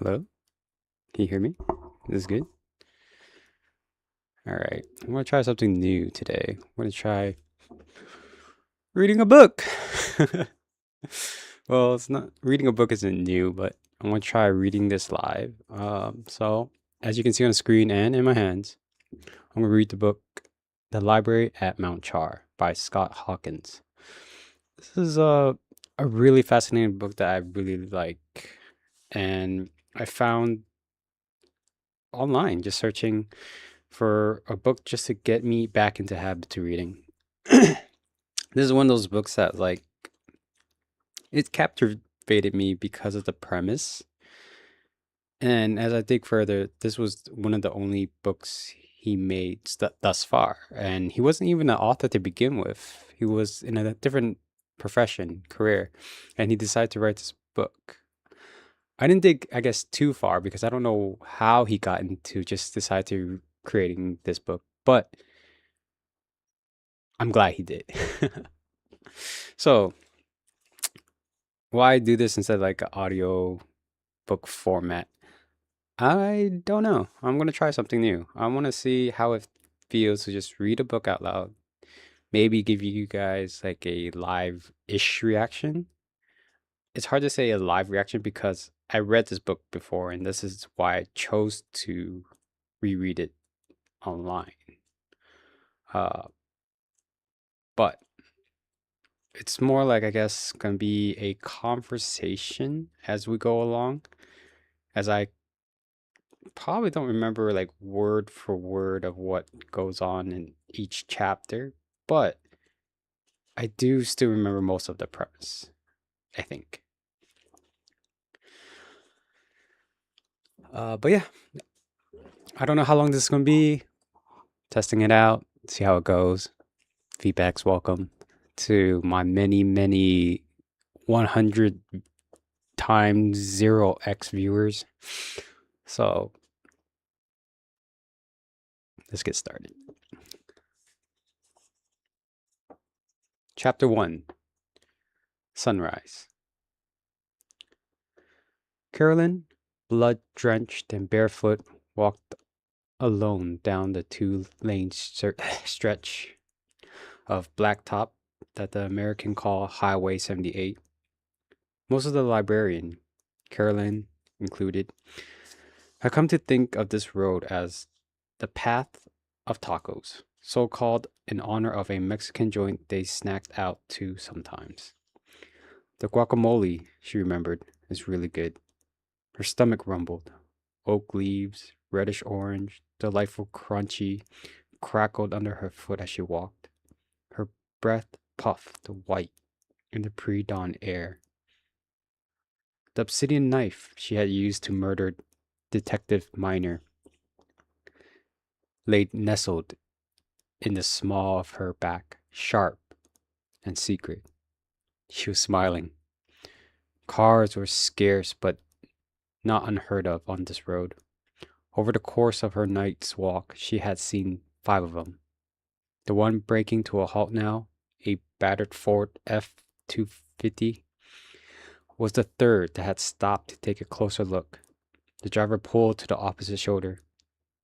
Hello? Can you hear me? This is good? All right. I'm going to try something new today. I'm going to try reading a book. Well, it's not reading a book isn't new, but I'm going to try reading this live. So, as you can see on the screen and in my hands, I'm going to read the book The Library at Mount Char by Scott Hawkins. This is a really fascinating book that I really like. And I found online just searching for a book just to get me back into habit to reading. This is one of those books that it captivated me because of the premise. And as I dig further, this was one of the only books he made thus far. And he wasn't even an author to begin with. He was in a different profession, career, and he decided to write this book. I didn't dig, I guess, too far because I don't know how he got into just decide to creating this book, but I'm glad he did. So, why do this instead of like an audio book format? I don't know. I'm gonna try something new. I want to see how it feels to just read a book out loud. Maybe give you guys like a live-ish reaction. It's hard to say a live reaction because I read this book before, and this is why I chose to reread it online. Uh, but it's more like, I guess, gonna be a conversation as we go along, as I probably don't remember like word for word of what goes on in each chapter, but I do still remember most of the premise, I think. But yeah, I don't know how long this is going to be. Testing it out, see how it goes. Feedback's welcome to my many, many 100 times 0x viewers. So let's get started. Chapter 1, Sunrise. Carolyn, blood-drenched and barefoot, walked alone down the two-lane stretch of blacktop that the Americans call Highway 78. Most of the librarian, Carolyn included, had come to think of this road as the path of tacos, so called in honor of a Mexican joint they snacked out to sometimes. The guacamole, she remembered, is really good. Her stomach rumbled. Oak leaves, reddish orange, delightful crunchy, crackled under her foot as she walked. Her breath puffed white in the pre-dawn air. The obsidian knife she had used to murder Detective Miner lay nestled in the small of her back, sharp and secret. She was smiling. Cars were scarce but not unheard of on this road. Over the course of her night's walk, she had seen 5 of them. The one breaking to a halt now, a battered Ford F-250, was the third that had stopped to take a closer look. The driver pulled to the opposite shoulder.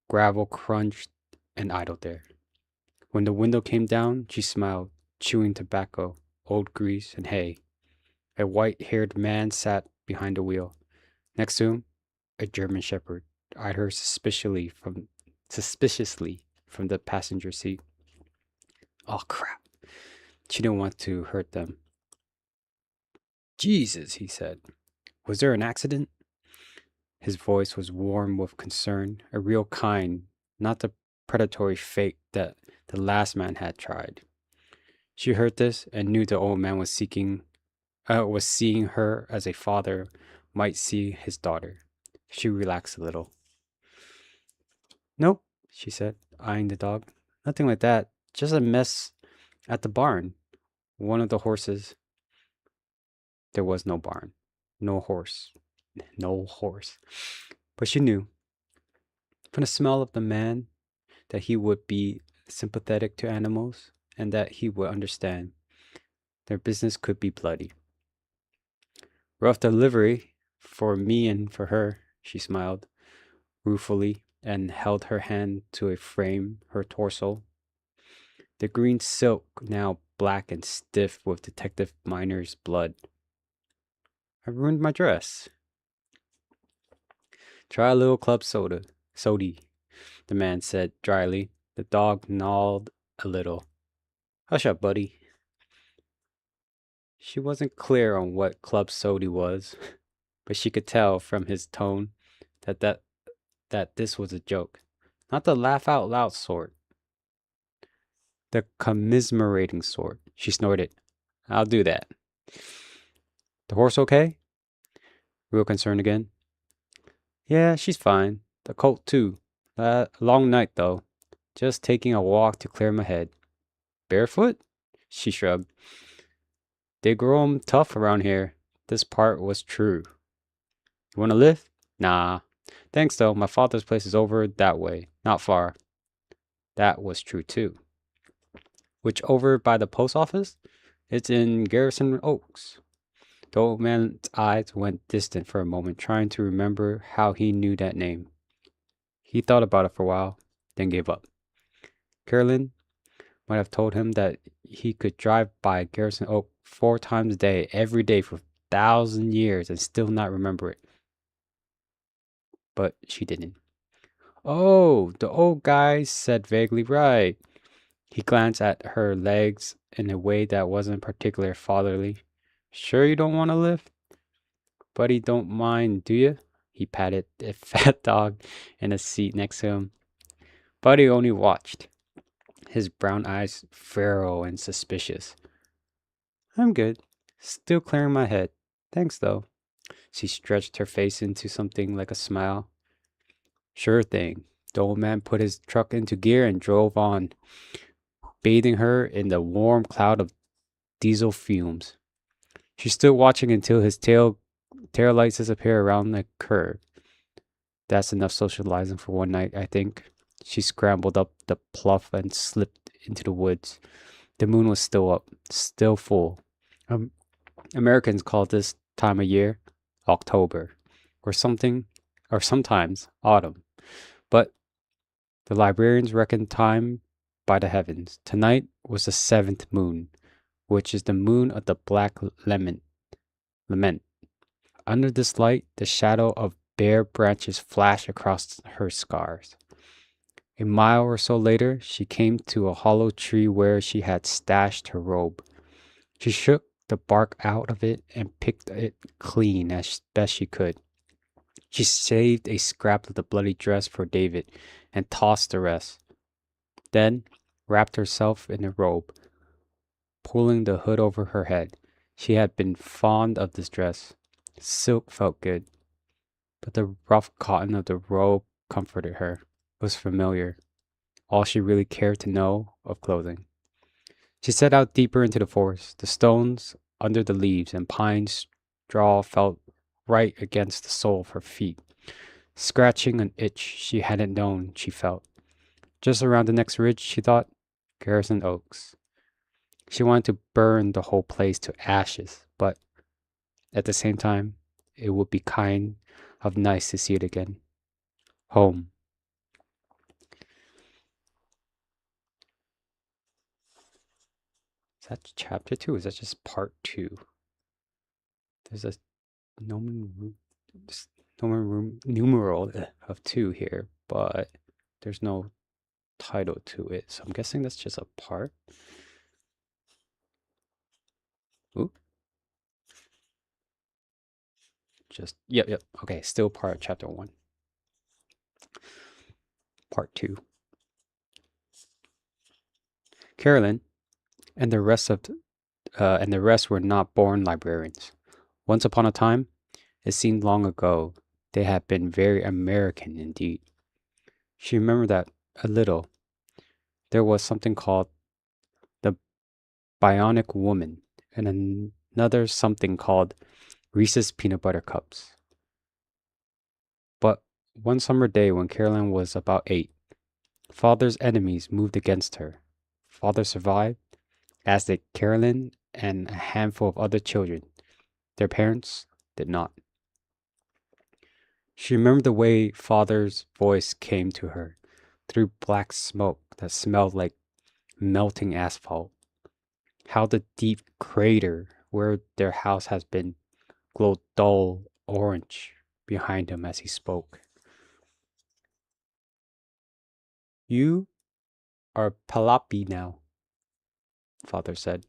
Gravel crunched and idled there. When the window came down, she smiled, chewing tobacco, old grease, and hay. A white-haired man sat behind the wheel. Next to him, a German shepherd eyed her suspiciously from the passenger seat. Oh crap. She didn't want to hurt them. Jesus, he said. Was there an accident? His voice was warm with concern, a real kind, not the predatory fake that the last man had tried. She heard this and knew the old man was seeing her as a father might see his daughter. She relaxed a little. Nope, she said, eyeing the dog. Nothing like that. Just a mess at the barn. One of the horses. There was no barn. No horse. No horse. But she knew, from the smell of the man, that he would be sympathetic to animals and that he would understand. Their business could be bloody. Rough delivery for me and for her, she smiled ruefully and held her hand to a frame her torso. The green silk, now black and stiff with Detective Miner's blood. I ruined my dress. Try a little club soda. Sody, the man said dryly. The dog gnawed a little. Hush up, buddy. She wasn't clear on what club soda was, but she could tell from his tone that this was a joke. Not the laugh out loud sort. The commiserating sort. She snorted. I'll do that. The horse okay? Real concerned again. Yeah, she's fine. The colt too. Long night though. Just taking a walk to clear my head. Barefoot? She shrugged. They grow 'em tough around here. This part was true. You want to lift? Nah. Thanks though. My father's place is over that way. Not far. That was true too. Which over by the post office? It's in Garrison Oaks. The old man's eyes went distant for a moment, trying to remember how he knew that name. He thought about it for a while, then gave up. Carolyn might have told him that he could drive by Garrison Oak 4 times a day, every day for 1,000 years and still not remember it. But she didn't. Oh, the old guy said vaguely, right. He glanced at her legs in a way that wasn't particularly fatherly. Sure you don't want to lift? Buddy don't mind, do you? He patted a fat dog in a seat next to him. Buddy only watched, his brown eyes feral and suspicious. I'm good. Still clearing my head. Thanks, though. She stretched her face into something like a smile. Sure thing. The old man put his truck into gear and drove on, bathing her in the warm cloud of diesel fumes. She stood watching until his tail lights disappear around the curve. That's enough socializing for one night, I think. She scrambled up the bluff and slipped into the woods. The moon was still up, still full. Americans call this time of year October, or something, or sometimes autumn. But the librarians reckon time by the heavens. Tonight was the 7th moon, which is the moon of the black lament. Under this light, the shadow of bare branches flashed across her scars. A mile or so later, she came to a hollow tree where she had stashed her robe. She shook the bark out of it and picked it clean as best she could. She saved a scrap of the bloody dress for David and tossed the rest. Then wrapped herself in a robe, pulling the hood over her head. She had been fond of this dress. Silk felt good, but the rough cotton of the robe comforted her. It was familiar, all she really cared to know of clothing. She set out deeper into the forest. The stones under the leaves and pine straw felt right against the sole of her feet, scratching an itch she hadn't known she felt. Just around the next ridge, she thought, Garrison Oaks. She wanted to burn the whole place to ashes, but at the same time, it would be kind of nice to see it again. Home. Is that chapter 2? Is that just part 2? There's a numeral of 2 here, but there's no title to it. So I'm guessing that's just a part. Ooh. Yep. Okay, still part of chapter 1. Part 2. Carolyn and the rest were not born librarians. Once upon a time, it seemed long ago, they had been very American indeed. She remembered that a little. There was something called the Bionic Woman, and another something called Reese's Peanut Butter Cups. But one summer day when Carolyn was about 8, Father's enemies moved against her. Father survived, as did Carolyn and a handful of other children. Their parents did not. She remembered the way father's voice came to her through black smoke that smelled like melting asphalt. How the deep crater where their house has been glowed dull orange behind him as he spoke. You are Palapi now, father said.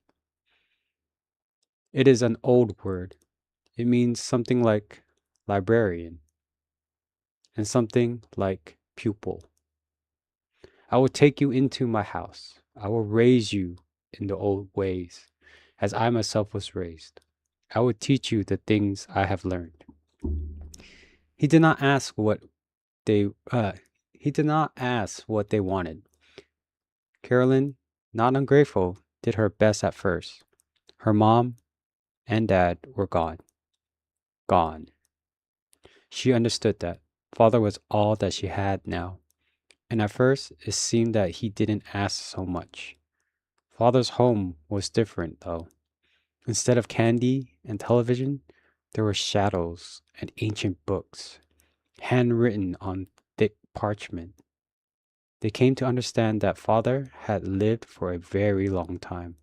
It is an old word. It means something like librarian and something like pupil. I will take you into my house. I will raise you in the old ways, as I myself was raised. I will teach you the things I have learned. He did not ask what they he did not ask what they wanted. Carolyn, not ungrateful, did her best at first. Her mom and dad were gone. Gone. She understood that. Father was all that she had now. And at first, it seemed that he didn't ask so much. Father's home was different, though. Instead of candy and television, there were shadows and ancient books, handwritten on thick parchment. They came to understand that father had lived for a very long time.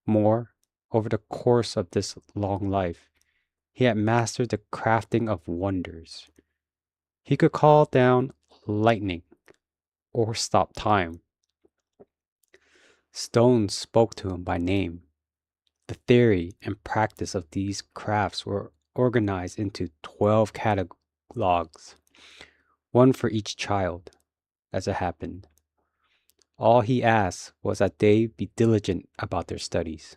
More, over the course of this long life, he had mastered the crafting of wonders. He could call down lightning or stop time. Stones spoke to him by name. The theory and practice of these crafts were organized into 12 catalogs, one for each child, as it happened. All he asked was that they be diligent about their studies.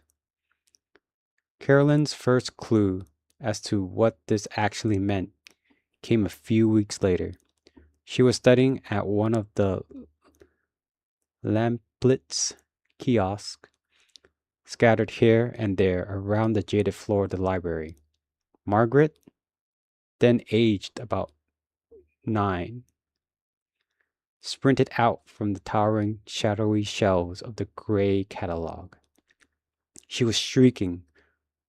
Carolyn's first clue as to what this actually meant came a few weeks later. She was studying at one of the lamplets kiosks scattered here and there around the jaded floor of the library. Margaret, then aged about 9, sprinted out from the towering, shadowy shelves of the gray catalog. She was shrieking,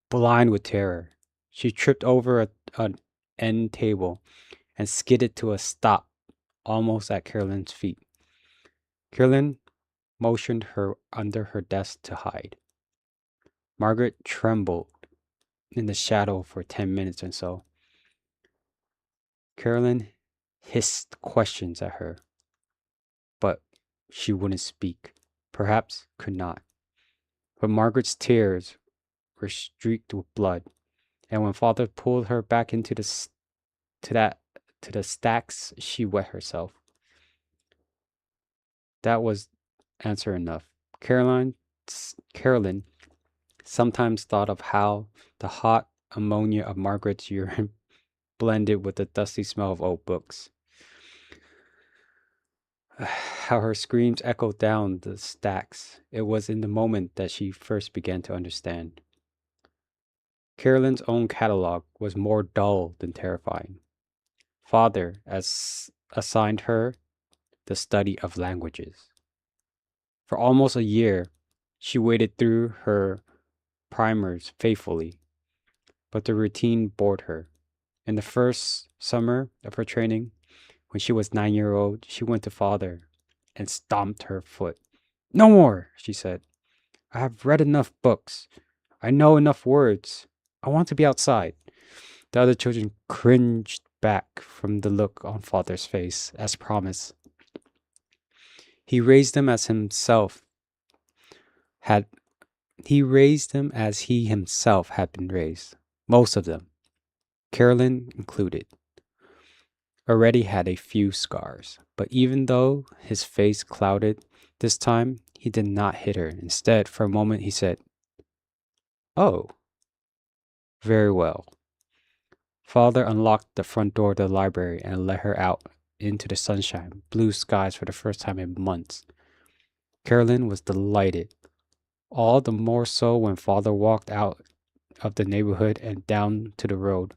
blind with terror. She tripped over an end table and skidded to a stop almost at Carolyn's feet. Carolyn motioned her under her desk to hide. Margaret trembled in the shadow for 10 minutes or so. Carolyn hissed questions at her, but she wouldn't speak, perhaps could not. But Margaret's tears were streaked with blood, and when father pulled her back into the stacks, she wet herself. That was answer enough. Carolyn sometimes thought of how the hot ammonia of Margaret's urine blended with the dusty smell of old books. How her screams echoed down the stacks. It was in the moment that she first began to understand. Carolyn's own catalog was more dull than terrifying. Father assigned her the study of languages. For almost a year, she waded through her primers faithfully, but the routine bored her. In the first summer of her training, when she was 9 years old, she went to father and stomped her foot. No more, she said. I have read enough books. I know enough words. I want to be outside. The other children cringed back from the look on father's face, as promised. He raised them as he himself had been raised. Most of them, Carolyn included, already had a few scars. But even though his face clouded, this time he did not hit her. Instead, for a moment, he said, "Oh, very well." Father unlocked the front door of the library and let her out into the sunshine, blue skies for the first time in months. Carolyn was delighted, all the more so when father walked out of the neighborhood and down to the road.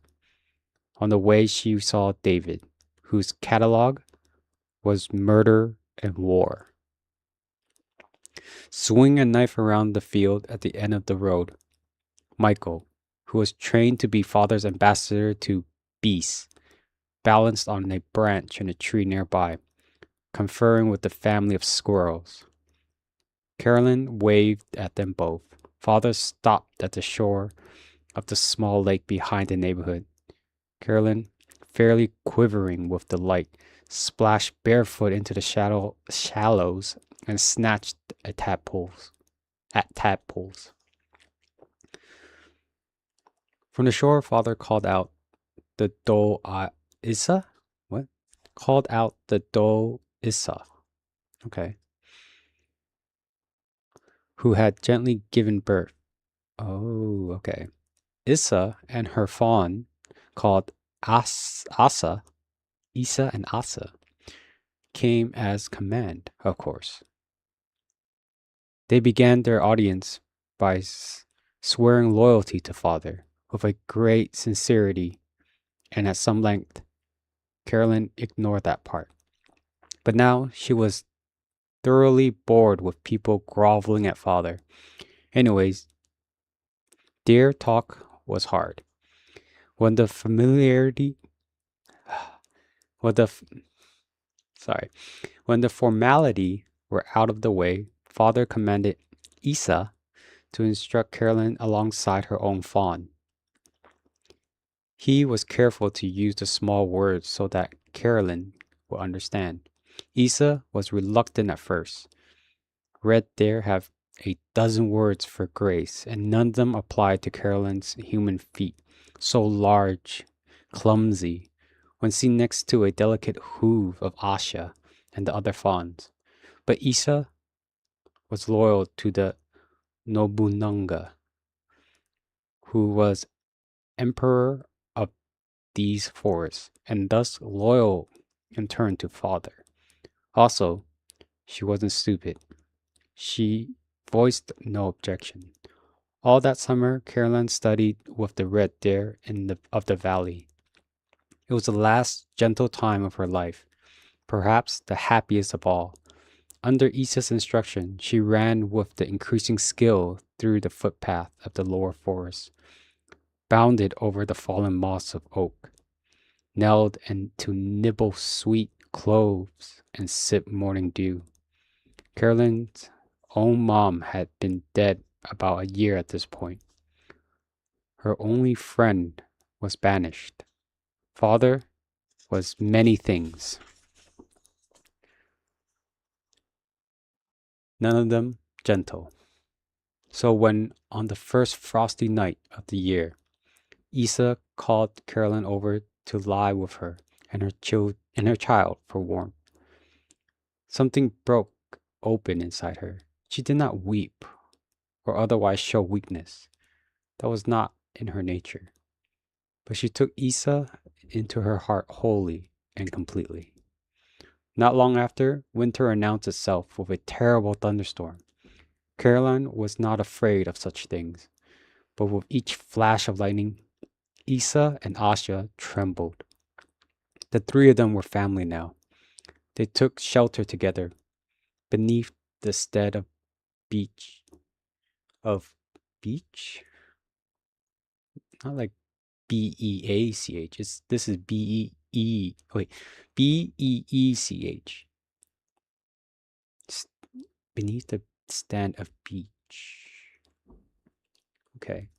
On the way, she saw David, whose catalog was murder and war. Swinging a knife around the field at the end of the road, Michael, who was trained to be father's ambassador to beasts, balanced on a branch in a tree nearby, conferring with the family of squirrels. Carolyn waved at them both. Father stopped at the shore of the small lake behind the neighborhood. Carolyn, fairly quivering with delight, splashed barefoot into the shallows and snatched at tadpoles. From the shore, Father called out the Isa? What? Called out the Isa. Okay. Who had gently given birth. Oh, okay. Issa and her fawn, called Asa, Isa and Asa, came as command, of course. They began their audience by swearing loyalty to Father with a great sincerity, and at some length. Carolyn ignored that part. But now she was thoroughly bored with people groveling at Father. Anyways, dear talk was hard. When the familiarity, when the sorry, when the formality were out of the way, Father commanded Isa to instruct Carolyn alongside her own fawn. He was careful to use the small words so that Carolyn would understand. Isa was reluctant at first. Red Deer have a dozen words for grace, and none of them applied to Carolyn's human feet, so large, clumsy, when seen next to a delicate hoof of Asha and the other fawns. But Isa was loyal to the Nobunanga, who was emperor of these forests, and thus loyal in turn to Father. Also, she wasn't stupid. She voiced no objection. All that summer, Carolyn studied with the red deer of the valley. It was the last gentle time of her life, perhaps the happiest of all. Under Isa's instruction, she ran with the increasing skill through the footpath of the lower forest, bounded over the fallen moss of oak, knelt and to nibble sweet cloves and sip morning dew. Carolyn's own mom had been dead about a year at this point. Her only friend was banished. Father was many things, none of them gentle. So when on the first frosty night of the year, Isa called Carolyn over to lie with her and her child for warmth, something broke open inside her. She did not weep or otherwise show weakness. That was not in her nature. But she took Isa into her heart wholly and completely. Not long after, winter announced itself with a terrible thunderstorm. Caroline was not afraid of such things, but with each flash of lightning, Isa and Asha trembled. The three of them were family now. They took shelter together beneath the stead of beech. Beech? Not like Beach. This is Beech. Beneath the stand of beech. Okay.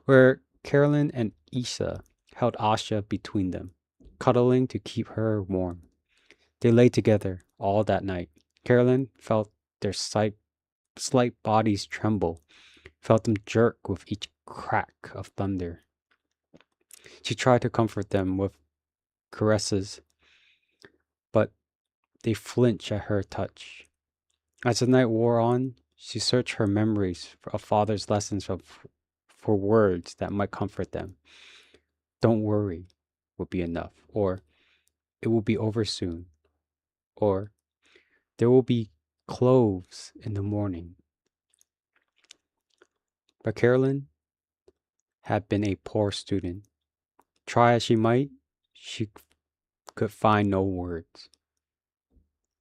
Where Carolyn and Isa held Asha between them, cuddling to keep her warm. They lay together all that night. Carolyn felt their slight bodies tremble, felt them jerk with each crack of thunder. She tried to comfort them with caresses, but they flinched at her touch. As the night wore on, she searched her memories of Father's lessons for words that might comfort them. Don't worry would be enough, or it will be over soon, or there will be cloves in the morning. But Carolyn had been a poor student. Try as she might, she could find no words.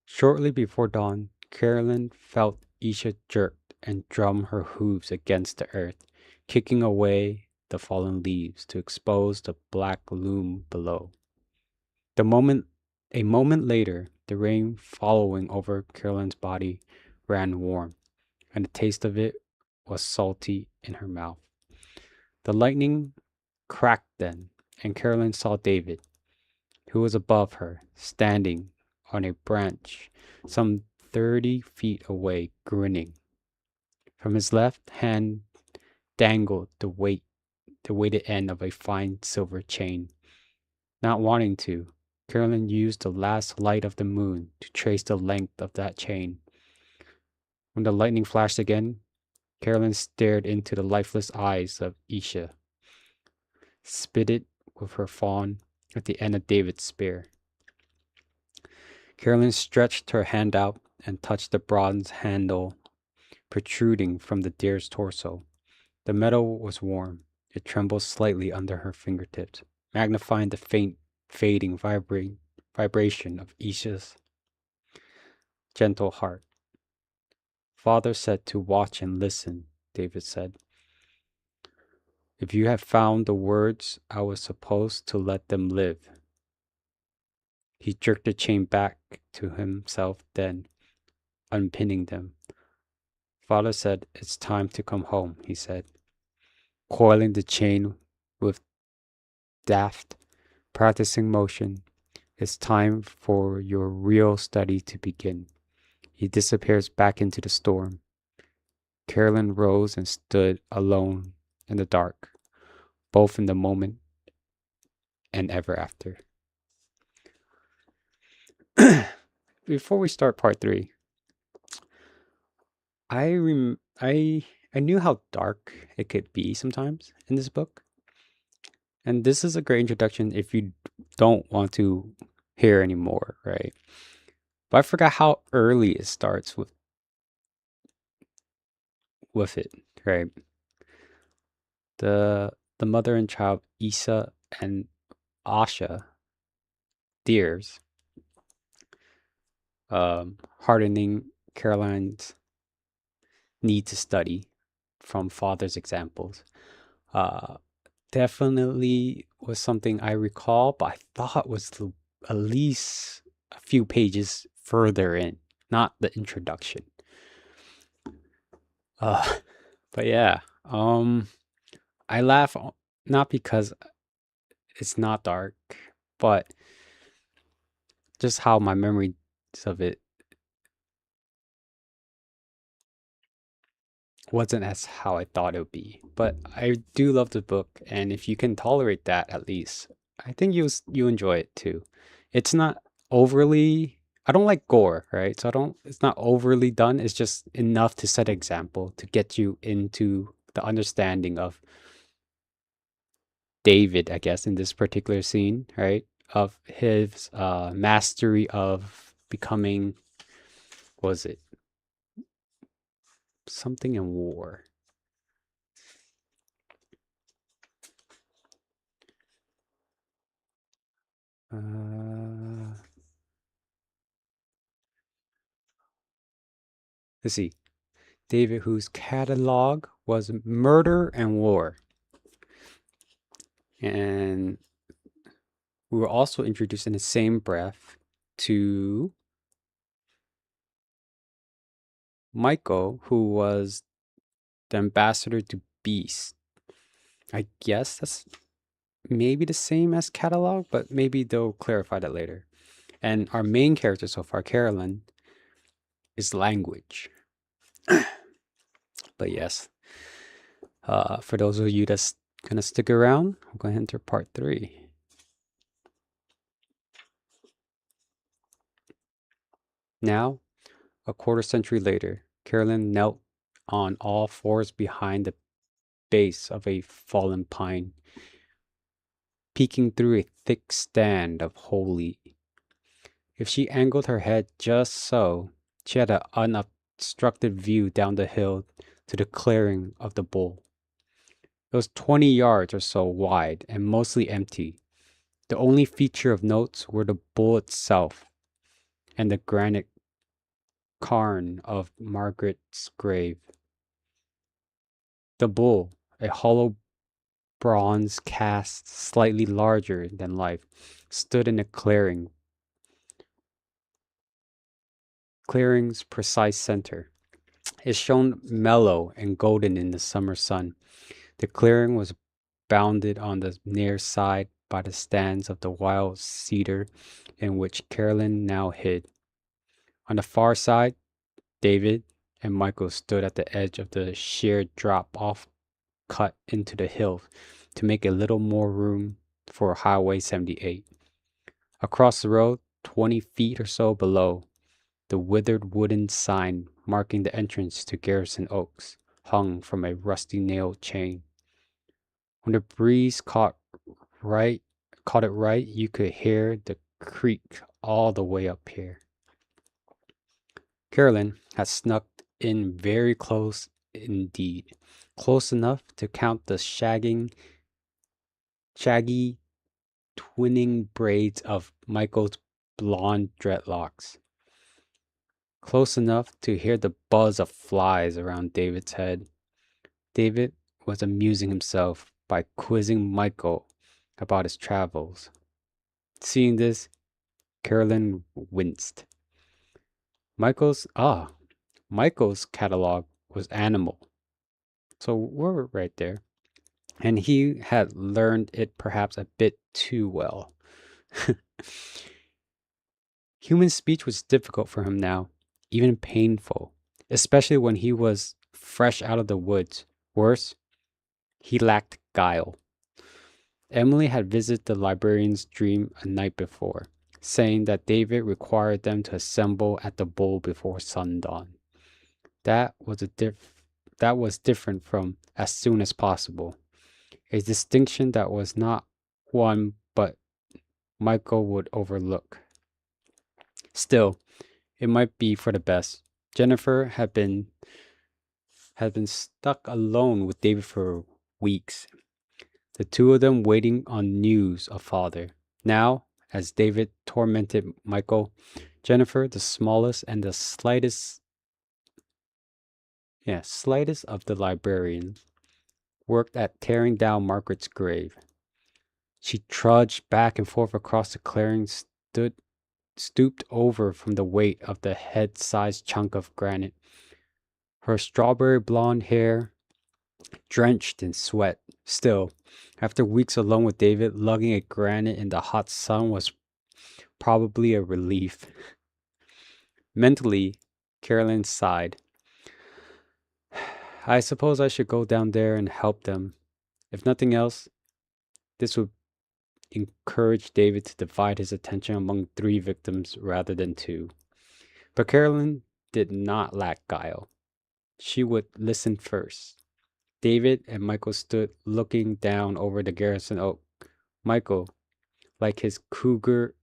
Shortly before dawn, Carolyn felt Isha jerk and drum her hooves against the earth, kicking away the fallen leaves to expose the black loom below. The moment a moment later, the rain following over Carolyn's body ran warm, and the taste of it was salty in her mouth. The lightning cracked then, and Carolyn saw David, who was above her, standing on a branch some 30 feet away, grinning. From his left hand dangled the weighted end of a fine silver chain. Not wanting to, Carolyn used the last light of the moon to trace the length of that chain. When the lightning flashed again, Carolyn stared into the lifeless eyes of Isha, spitted with her fawn at the end of David's spear. Carolyn stretched her hand out and touched the bronze handle protruding from the deer's torso. The metal was warm. It trembled slightly under her fingertips, magnifying the faint, fading vibration of Isha's gentle heart. Father said to watch and listen, David said. If you have found the words, I was supposed to let them live. He jerked the chain back to himself, then, unpinning them. Father said, it's time to come home, he said, coiling the chain with daft, practicing motion. It's time for your real study to begin. He disappears back into the storm. Carolyn rose and stood alone in the dark, both in the moment and ever after. Before we start part 3, I knew how dark it could be sometimes in this book. And this is a great introduction if you don't want to hear anymore, right? But I forgot how early it starts with it, right? The mother and child, Isa and Asha, deers, hardening Caroline's need to study from father's examples. Definitely was something I recall, but I thought was at least a few pages further in, not the introduction. But yeah, I laugh not because it's not dark, but just how my memories of it wasn't as how I thought it would be. But I do love the book, and if you can tolerate that at least, I think you enjoy it too. It's not overly. I don't like gore, right? So I don't. It's not overly done. It's just enough to set an example to get you into the understanding of David, I guess, in this particular scene, right? Of his mastery of becoming, what was it something in war? Uh, let's see. David, whose catalog was murder and war. And we were also introduced in the same breath to Michael, who was the ambassador to Beast. I guess that's maybe the same as catalog, but maybe they'll clarify that later. And our main character so far, Carolyn, is language. But yes, for those of you that's gonna stick around, I'm gonna enter part 3. Now, a quarter century later, Carolyn knelt on all fours behind the base of a fallen pine, peeking through a thick stand of holly. If she angled her head just so, she had an unobstructed view down the hill to the clearing of the bull. It was 20 yards or so wide and mostly empty. The only feature of note were the bull itself and the granite cairn of Margaret's grave. The bull, a hollow bronze cast slightly larger than life, stood in a clearing's precise center. It shone mellow and golden in the summer sun. The clearing was bounded on the near side by the stands of the wild cedar in which Carolyn now hid. On the far side, David and Michael stood at the edge of the sheer drop off cut into the hill to make a little more room for Highway 78. Across the road, 20 feet or so below, the withered wooden sign marking the entrance to Garrison Oaks hung from a rusty nailed chain. When the breeze caught it right, you could hear the creak all the way up here. Carolyn had snuck in very close indeed, close enough to count the shaggy twinning braids of Michael's blonde dreadlocks. Close enough to hear the buzz of flies around David's head. David was amusing himself by quizzing Michael about his travels. Seeing this, Carolyn winced. Michael's catalog was animal. So we're right there. And he had learned it perhaps a bit too well. Human speech was difficult for him now, even painful, especially when he was fresh out of the woods. Worse, he lacked guile. Emily had visited the librarian's dream a night before, saying that David required them to assemble at the bowl before sundown. That was different from as soon as possible, a distinction that was not one but Michael would overlook. Still, it might be for the best. Jennifer had been stuck alone with David for weeks, the two of them waiting on news of father. Now, as David tormented Michael, Jennifer, the smallest and the slightest of the librarians, worked at tearing down Margaret's grave. She trudged back and forth across the clearing, stooped over from the weight of the head-sized chunk of granite. Her strawberry blonde hair drenched in sweat. Still, after weeks alone with David, lugging a granite in the hot sun was probably a relief. Mentally, Carolyn sighed. I suppose I should go down there and help them. If nothing else, this would encourage David to divide his attention among 3 victims rather than 2. But Carolyn did not lack guile. She would listen first. David and Michael stood looking down over the Garrison Oak. Michael, like his cougars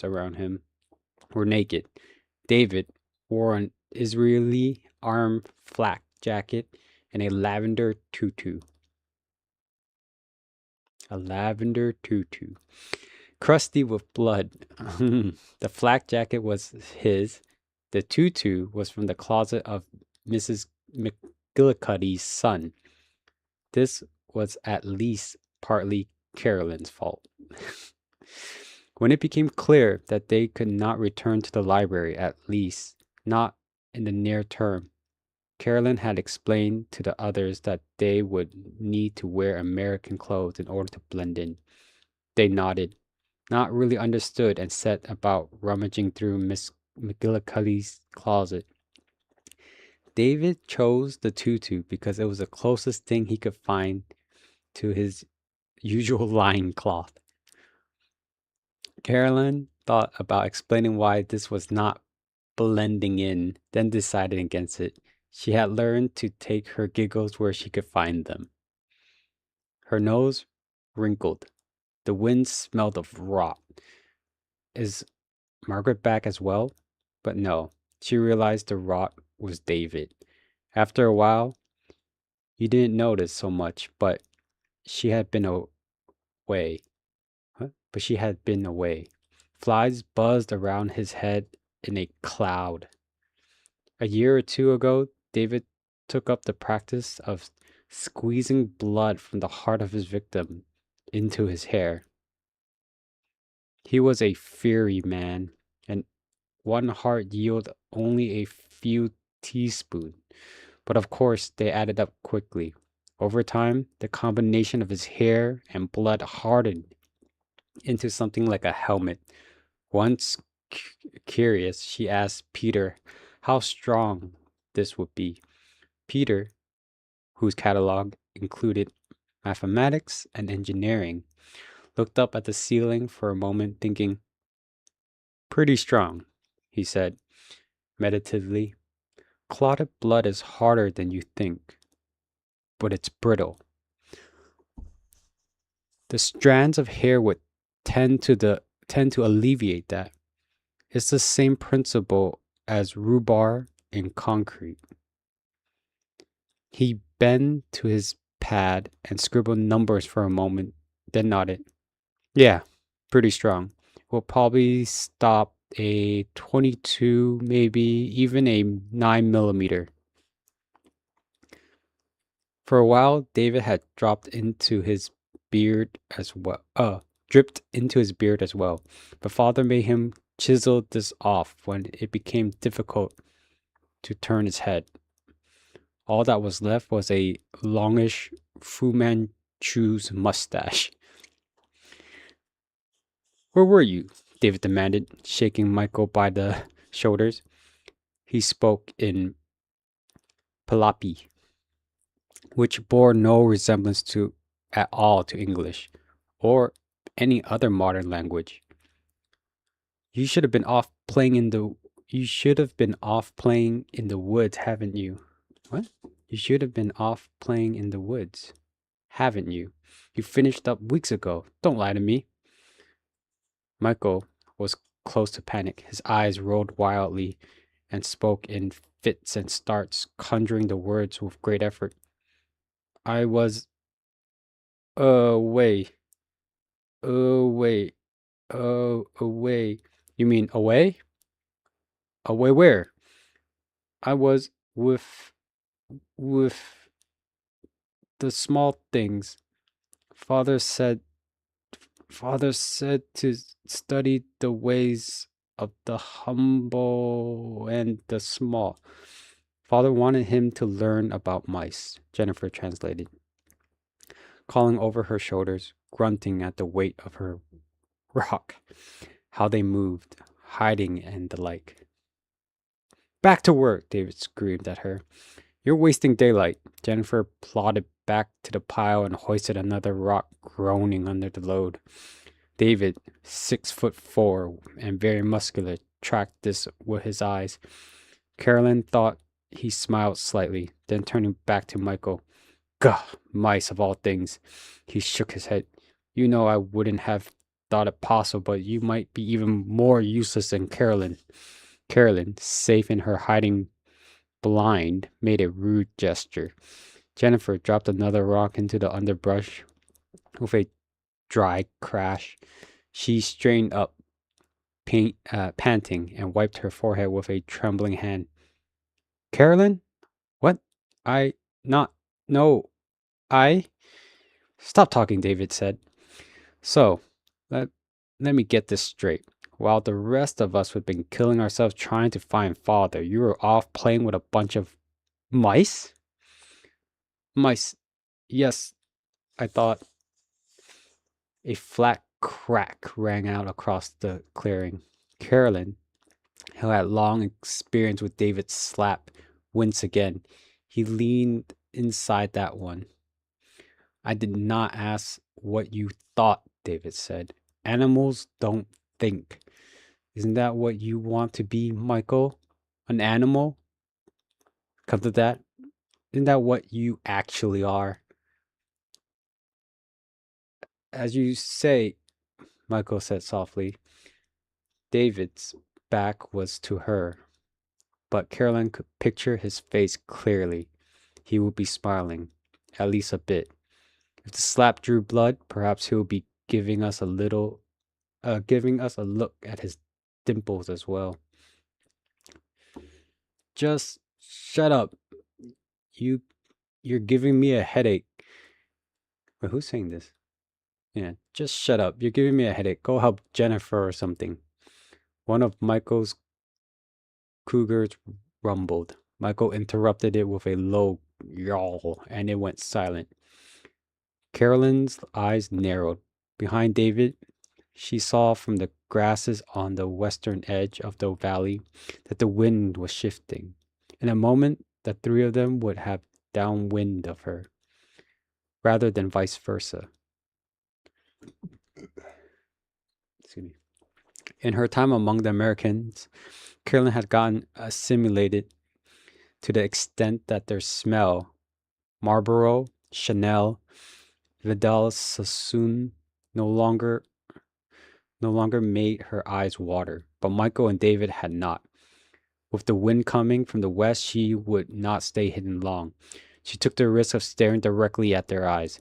around him, were naked. David wore an Israeli arm flak jacket and a lavender tutu. Crusty with blood. The flak jacket was his. The tutu was from the closet of Mrs. McGillicuddy's son. This was at least partly Carolyn's fault. When it became clear that they could not return to the library, at least not in the near term, Carolyn had explained to the others that they would need to wear American clothes in order to blend in. They nodded, not really understood, and set about rummaging through Miss McGillicuddy's closet. David chose the tutu because it was the closest thing he could find to his usual lying cloth. Carolyn thought about explaining why this was not blending in, then decided against it. She had learned to take her giggles where she could find them. Her nose wrinkled. The wind smelled of rot. Is Margaret back as well? But no, she realized the rot was David. After a while, you didn't notice so much, but she had been away. Flies buzzed around his head in a cloud. A year or 2 ago, David took up the practice of squeezing blood from the heart of his victim into his hair. He was a fiery man, and one heart yielded only a few teaspoons, but of course they added up quickly. Over time, the combination of his hair and blood hardened into something like a helmet. Once curious, she asked Peter how strong this would be. Peter, whose catalog included mathematics and engineering, looked up at the ceiling for a moment, thinking, "Pretty strong," he said meditatively. "Clotted blood is harder than you think, but it's brittle. The strands of hair would tend to alleviate that. It's the same principle as rhubarb in concrete." He bent to his pad and scribbled numbers for a moment, then nodded. "Yeah, pretty strong. We'll probably stop a 22, maybe even a 9 millimeter." For a while, David had dropped into his beard as well. Dripped into his beard as well. But father made him chisel this off when it became difficult to turn his head. All that was left was a longish Fu Manchu's mustache. "Where were you?" David demanded, shaking Michael by the shoulders. He spoke in Palapi, which bore no resemblance to at all to English or any other modern language. You should have been off playing in the woods, haven't you?" "What?" "You should have been off playing in the woods, haven't you? You finished up weeks ago. Don't lie to me." Michael was close to panic. His eyes rolled wildly and spoke in fits and starts, conjuring the words with great effort. "I was away, away, away." "You mean away? Away where?" "I was with the small things. Father said to study the ways of the humble and the small." Father wanted him to learn about mice, Jennifer translated, calling over her shoulders, grunting at the weight of her rock, how they moved, hiding and the like. "Back to work," David screamed at her. "You're wasting daylight." Jennifer plodded back to the pile and hoisted another rock, groaning under the load. David, 6'4" and very muscular, tracked this with his eyes. Carolyn thought he smiled slightly, then turning back to Michael. "Gah, mice of all things." He shook his head. "You know I wouldn't have thought it possible, but you might be even more useless than Carolyn." Carolyn, safe in her hiding blind, made a rude gesture. Jennifer dropped another rock into the underbrush with a dry crash. She strained up, panting, and wiped her forehead with a trembling hand. "Carolyn? What? I not no I Stop talking," David said. "So, let me get this straight. While the rest of us have been killing ourselves trying to find father, you were off playing with a bunch of mice?" "Mice. Yes, I thought." A flat crack rang out across the clearing. Carolyn, who had long experience with David's slap, winced again. He leaned inside that one. "I did not ask what you thought," David said. "Animals don't think. Isn't that what you want to be, Michael? An animal? Come to that, isn't that what you actually are?" "As you say," Michael said softly. David's back was to her, but Caroline could picture his face clearly. He would be smiling, at least a bit. If the slap drew blood, perhaps he would be giving us a look at his dimples as well. "Just shut up, you You're giving me a headache. Wait, who's saying this? Yeah, just shut up. You're giving me a headache. Go help Jennifer or something. One of Michael's cougars rumbled. Michael interrupted it with a low yawl, and it went silent. Carolyn's eyes narrowed. Behind David, she saw from the grasses on the western edge of the valley that the wind was shifting. In a moment, the three of them would have downwind of her, rather than vice versa. Excuse me. In her time among the Americans, Carolyn had gotten assimilated to the extent that their smell, Marlboro, Chanel, Vidal Sassoon, no longer made her eyes water. But Michael and David had not. With the wind coming from the west, she would not stay hidden long. She took the risk of staring directly at their eyes.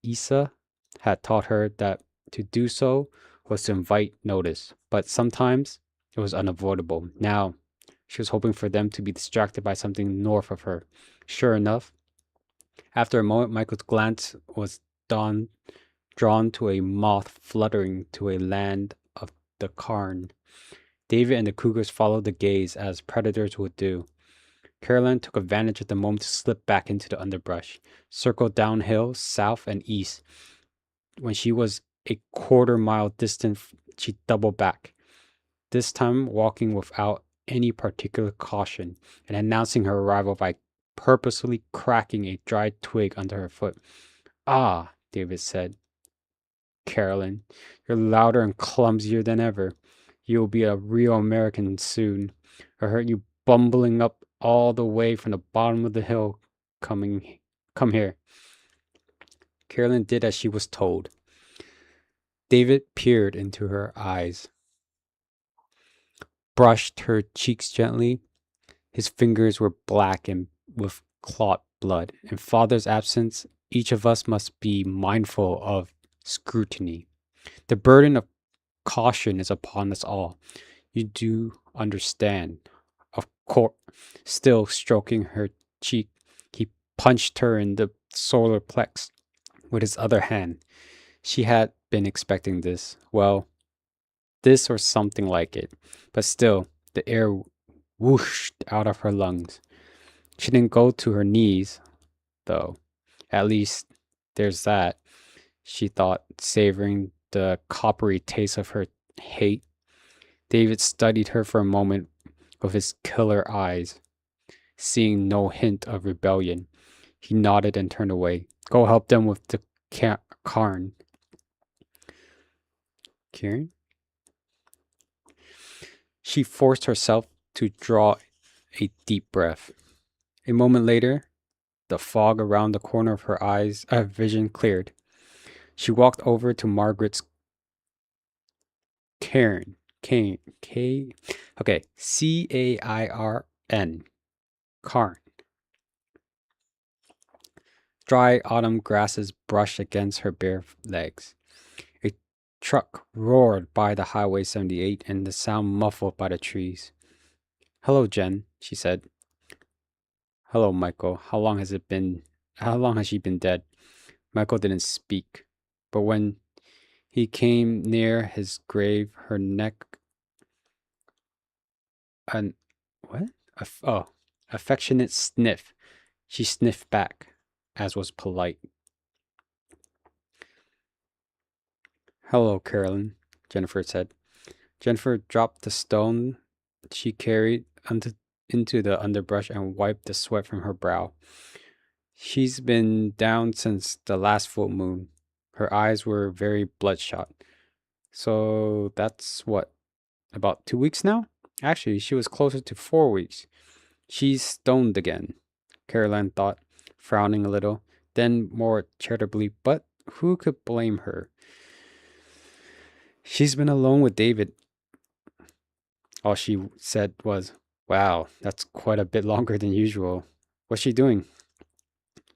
Isa had taught her that to do so was to invite notice, but sometimes it was unavoidable. Now, she was hoping for them to be distracted by something north of her. Sure enough, after a moment, Michael's glance was drawn to a moth fluttering to a land of the cairn. David and the cougars followed the gaze as predators would do. Carolyn took advantage of the moment to slip back into the underbrush, circled downhill, south and east. When she was a quarter-mile distant, she doubled back, this time walking without any particular caution and announcing her arrival by purposely cracking a dry twig under her foot. "Ah," David said. "Carolyn, you're louder and clumsier than ever. You'll be a real American soon. I heard you bumbling up all the way from the bottom of the hill. Come here." Carolyn did as she was told. David peered into her eyes, brushed her cheeks gently. His fingers were black and with clot blood. In father's absence, each of us must be mindful of scrutiny. The burden of caution is upon us all. You do understand. Of course, still stroking her cheek, he punched her in the solar plex with his other hand. She had been expecting this. Well, this or something like it. But still, the air whooshed out of her lungs. She didn't go to her knees, though. At least there's that, she thought, savoring the coppery taste of her hate. David studied her for a moment with his killer eyes. Seeing no hint of rebellion, he nodded and turned away. "Go help them with the cairn." Karen? She forced herself to draw a deep breath. A moment later, the fog around the corner of her eyes, vision cleared. She walked over to Margaret's cairn. Cairn. Cairn. Dry autumn grasses brushed against her bare legs. A truck roared by the Highway 78 and the sound muffled by the trees. "Hello, Jen," she said. "Hello, Michael. How long has she been dead?" Michael didn't speak, but when he came near his grave, her neck an what? Affectionate sniff. She sniffed back, as was polite. "Hello, Carolyn," Jennifer said. Jennifer dropped the stone she carried into the underbrush and wiped the sweat from her brow. "She's been down since the last full moon." Her eyes were very bloodshot. "So that's what, about 2 weeks now?" Actually, she was closer to 4 weeks. "She's stoned again," Caroline thought, frowning a little, then more charitably, "but who could blame her? She's been alone with David." All she said was, "Wow, that's quite a bit longer than usual. What's she doing?"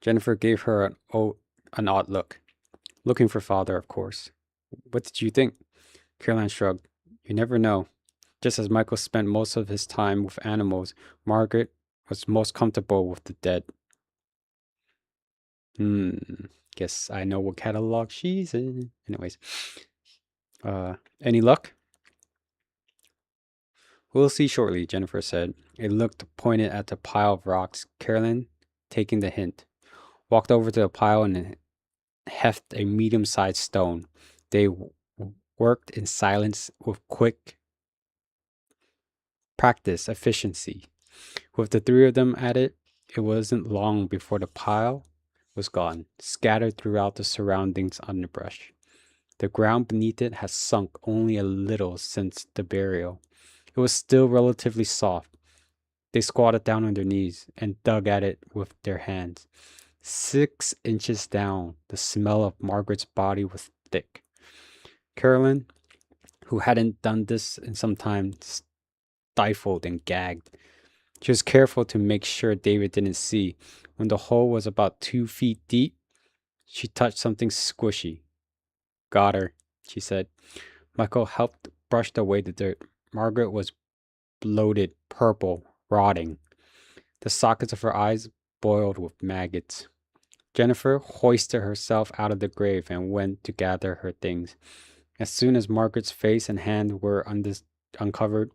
Jennifer gave her an odd look. "Looking for father, of course." "What did you think?" Caroline shrugged. "You never know." Just as Michael spent most of his time with animals, Margaret was most comfortable with the dead. Guess I know what catalog she's in. Anyways, any luck? We'll see shortly, Jennifer said. It looked pointed at the pile of rocks. Carolyn, taking the hint, walked over to the pile and heft a medium-sized stone. They worked in silence with quick practice efficiency. With the three of them at it, it wasn't long before the pile was gone, scattered throughout the surrounding underbrush. The ground beneath it had sunk only a little since the burial. It was still relatively soft. They squatted down on their knees and dug at it with their hands. 6 inches down, the smell of Margaret's body was thick. Carolyn, who hadn't done this in some time, stifled and gagged. She was careful to make sure David didn't see. When the hole was about 2 feet deep, she touched something squishy. Got her, she said. Michael helped brush away the dirt. Margaret was bloated, purple, rotting. The sockets of her eyes boiled with maggots. Jennifer hoisted herself out of the grave and went to gather her things. As soon as Margaret's face and hand were uncovered,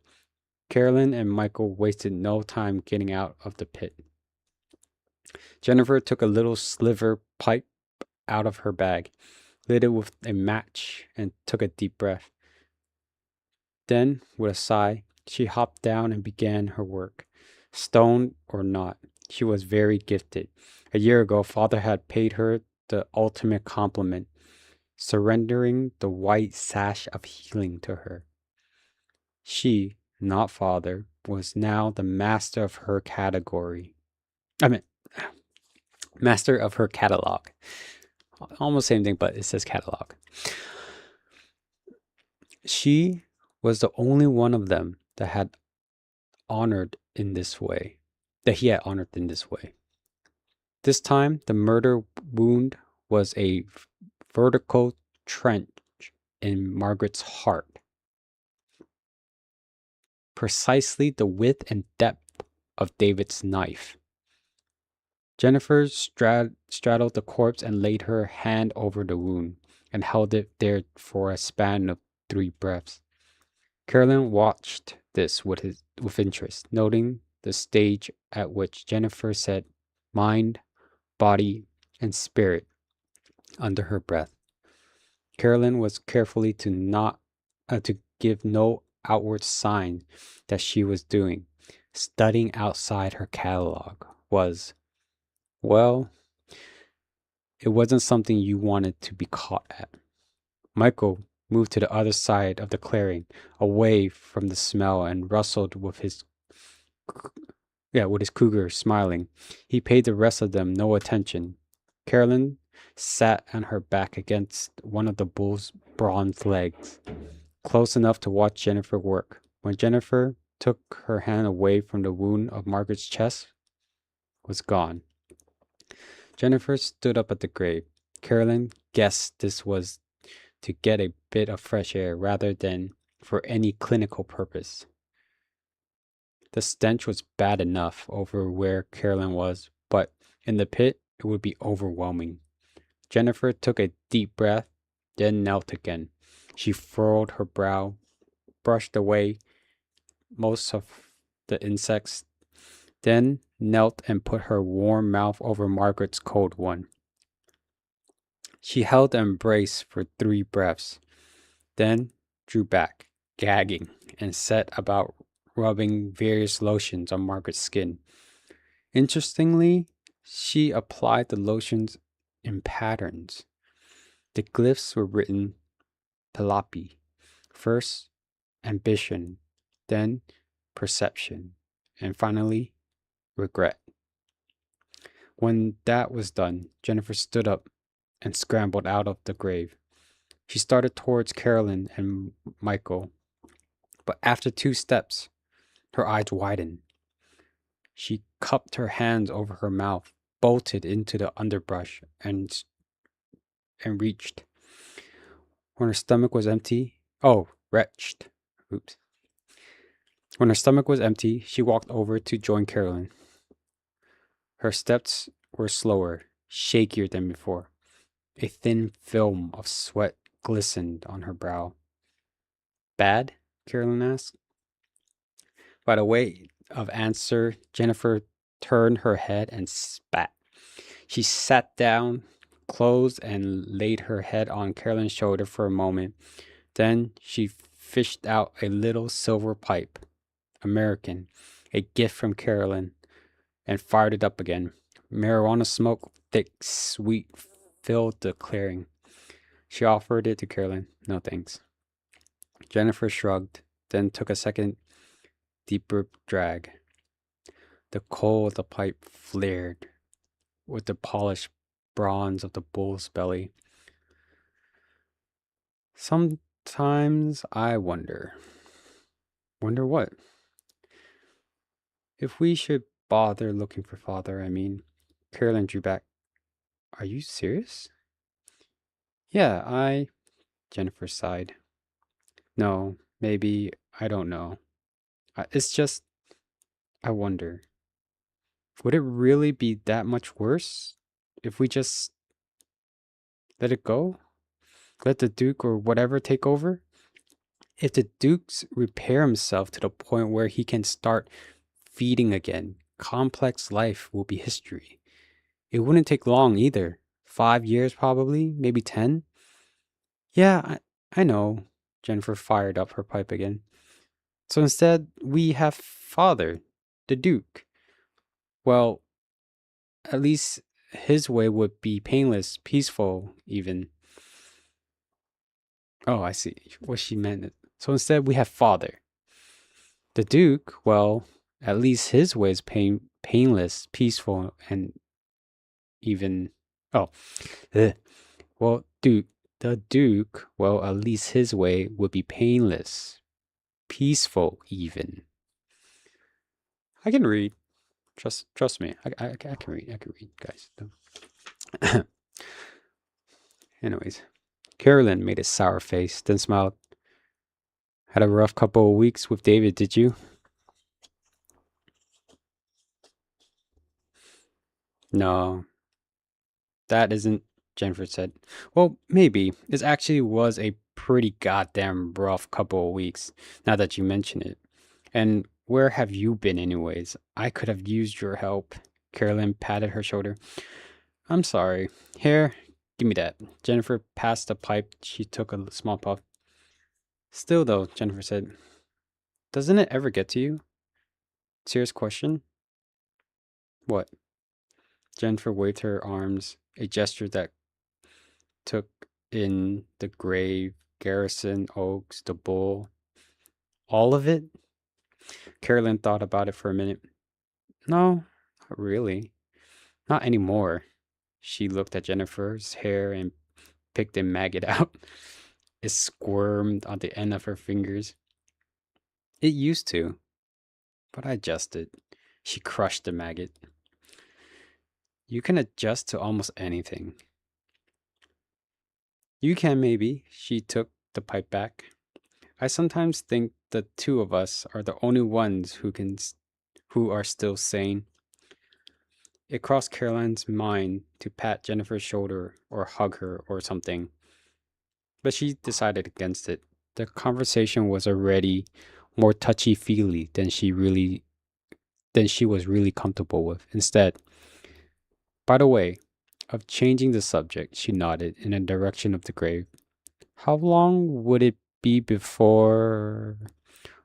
Carolyn and Michael wasted no time getting out of the pit. Jennifer took a little sliver pipe out of her bag, lit it with a match, and took a deep breath. Then, with a sigh, she hopped down and began her work. Stoned or not, she was very gifted. A year ago, Father had paid her the ultimate compliment, surrendering the white sash of healing to her. She, not Father, was now the master of her category. Master of her catalog. Almost same thing, but it says catalog. She was the only one of them that he had honored in this way. This time, the murder wound was a vertical trench in Margaret's heart. Precisely the width and depth of David's knife. Jennifer straddled the corpse and laid her hand over the wound and held it there for a span of 3 breaths. Carolyn watched this with interest, noting the stage at which Jennifer said mind, body, and spirit under her breath. Carolyn was carefully to give no outward sign that she was doing. Studying outside her catalog was, well, it wasn't something you wanted to be caught at. Michael moved to the other side of the clearing, away from the smell, and rustled with his cougar, smiling. He paid the rest of them no attention. Carolyn sat on her back against one of the bull's bronze legs, close enough to watch Jennifer work. When Jennifer took her hand away from the wound of Margaret's chest, was gone. Jennifer stood up at the grave. Carolyn guessed this was to get a bit of fresh air rather than for any clinical purpose. The stench was bad enough over where Carolyn was, but in the pit, it would be overwhelming. Jennifer took a deep breath, then knelt again. She furrowed her brow, brushed away most of the insects, then knelt and put her warm mouth over Margaret's cold one. She held the embrace for 3 breaths, then drew back, gagging, and set about rubbing various lotions on Margaret's skin. Interestingly, she applied the lotions in patterns. The glyphs were written Palapi, first ambition, then perception, and finally regret. When that was done, Jennifer stood up and scrambled out of the grave. She started towards Carolyn and Michael, but after 2 steps, her eyes widened. She cupped her hands over her mouth, bolted into the underbrush, and reached. When her stomach was empty, retched. Oops. When her stomach was empty, she walked over to join Carolyn. Her steps were slower. shakier than before. A thin film of sweat glistened on her brow. Bad? Carolyn asked. By the way of answer, Jennifer turned her head and spat. She sat down, closed, and laid her head on Carolyn's shoulder for a moment. Then she fished out a little silver pipe, American, a gift from Carolyn, and fired it up again. Marijuana smoke, thick, sweet, filled the clearing. She offered it to Carolyn. No thanks. Jennifer shrugged, then took a second, deeper drag. The coal of the pipe flared with the polished bronze of the bull's belly. Sometimes I wonder. Wonder what? If we should bother looking for father, I mean. Carolyn drew back. Are you serious? Yeah, Jennifer sighed. No, maybe, I don't know. It's just, I wonder. Would it really be that much worse if we just let it go? Let the Duke or whatever take over? If the Duke's repair himself to the point where he can start feeding again, complex life will be history. It wouldn't take long either. 5 years probably, maybe 10. Yeah, I know. Jennifer fired up her pipe again. So instead, we have father, the Duke. Well, at least his way would be painless, peaceful, even. Oh, I see what she meant. So instead, we have father. The Duke, well, at least his way is painless, peaceful, and even. Oh, well, the Duke, well, at least his way would be painless, peaceful, even. I can read. Trust me. I can read. I can read, guys. Anyways, Carolyn made a sour face, then smiled. Had a rough couple of weeks with David, did you? No, that isn't, Jennifer said. Well, maybe. This actually was a pretty goddamn rough couple of weeks, now that you mention it. And where have you been, anyways? I could have used your help. Carolyn patted her shoulder. I'm sorry. Here, give me that. Jennifer passed the pipe. She took a small puff. Still, though, Jennifer said, doesn't it ever get to you? Serious question? What? Jennifer waved her arms, a gesture that took in the grave, Garrison, Oaks, the bull. All of it? Carolyn thought about it for a minute. No, not really. Not anymore. She looked at Jennifer's hair and picked a maggot out. It squirmed on the end of her fingers. It used to, but I adjusted. She crushed the maggot. You can adjust to almost anything. You can, maybe. She took the pipe back. I sometimes think the two of us are the only ones who are still sane. It crossed Caroline's mind to pat Jennifer's shoulder or hug her or something, but she decided against it. The conversation was already more touchy-feely than she was really comfortable with. Instead, by the way, of changing the subject, she nodded in the direction of the grave. How long would it be before?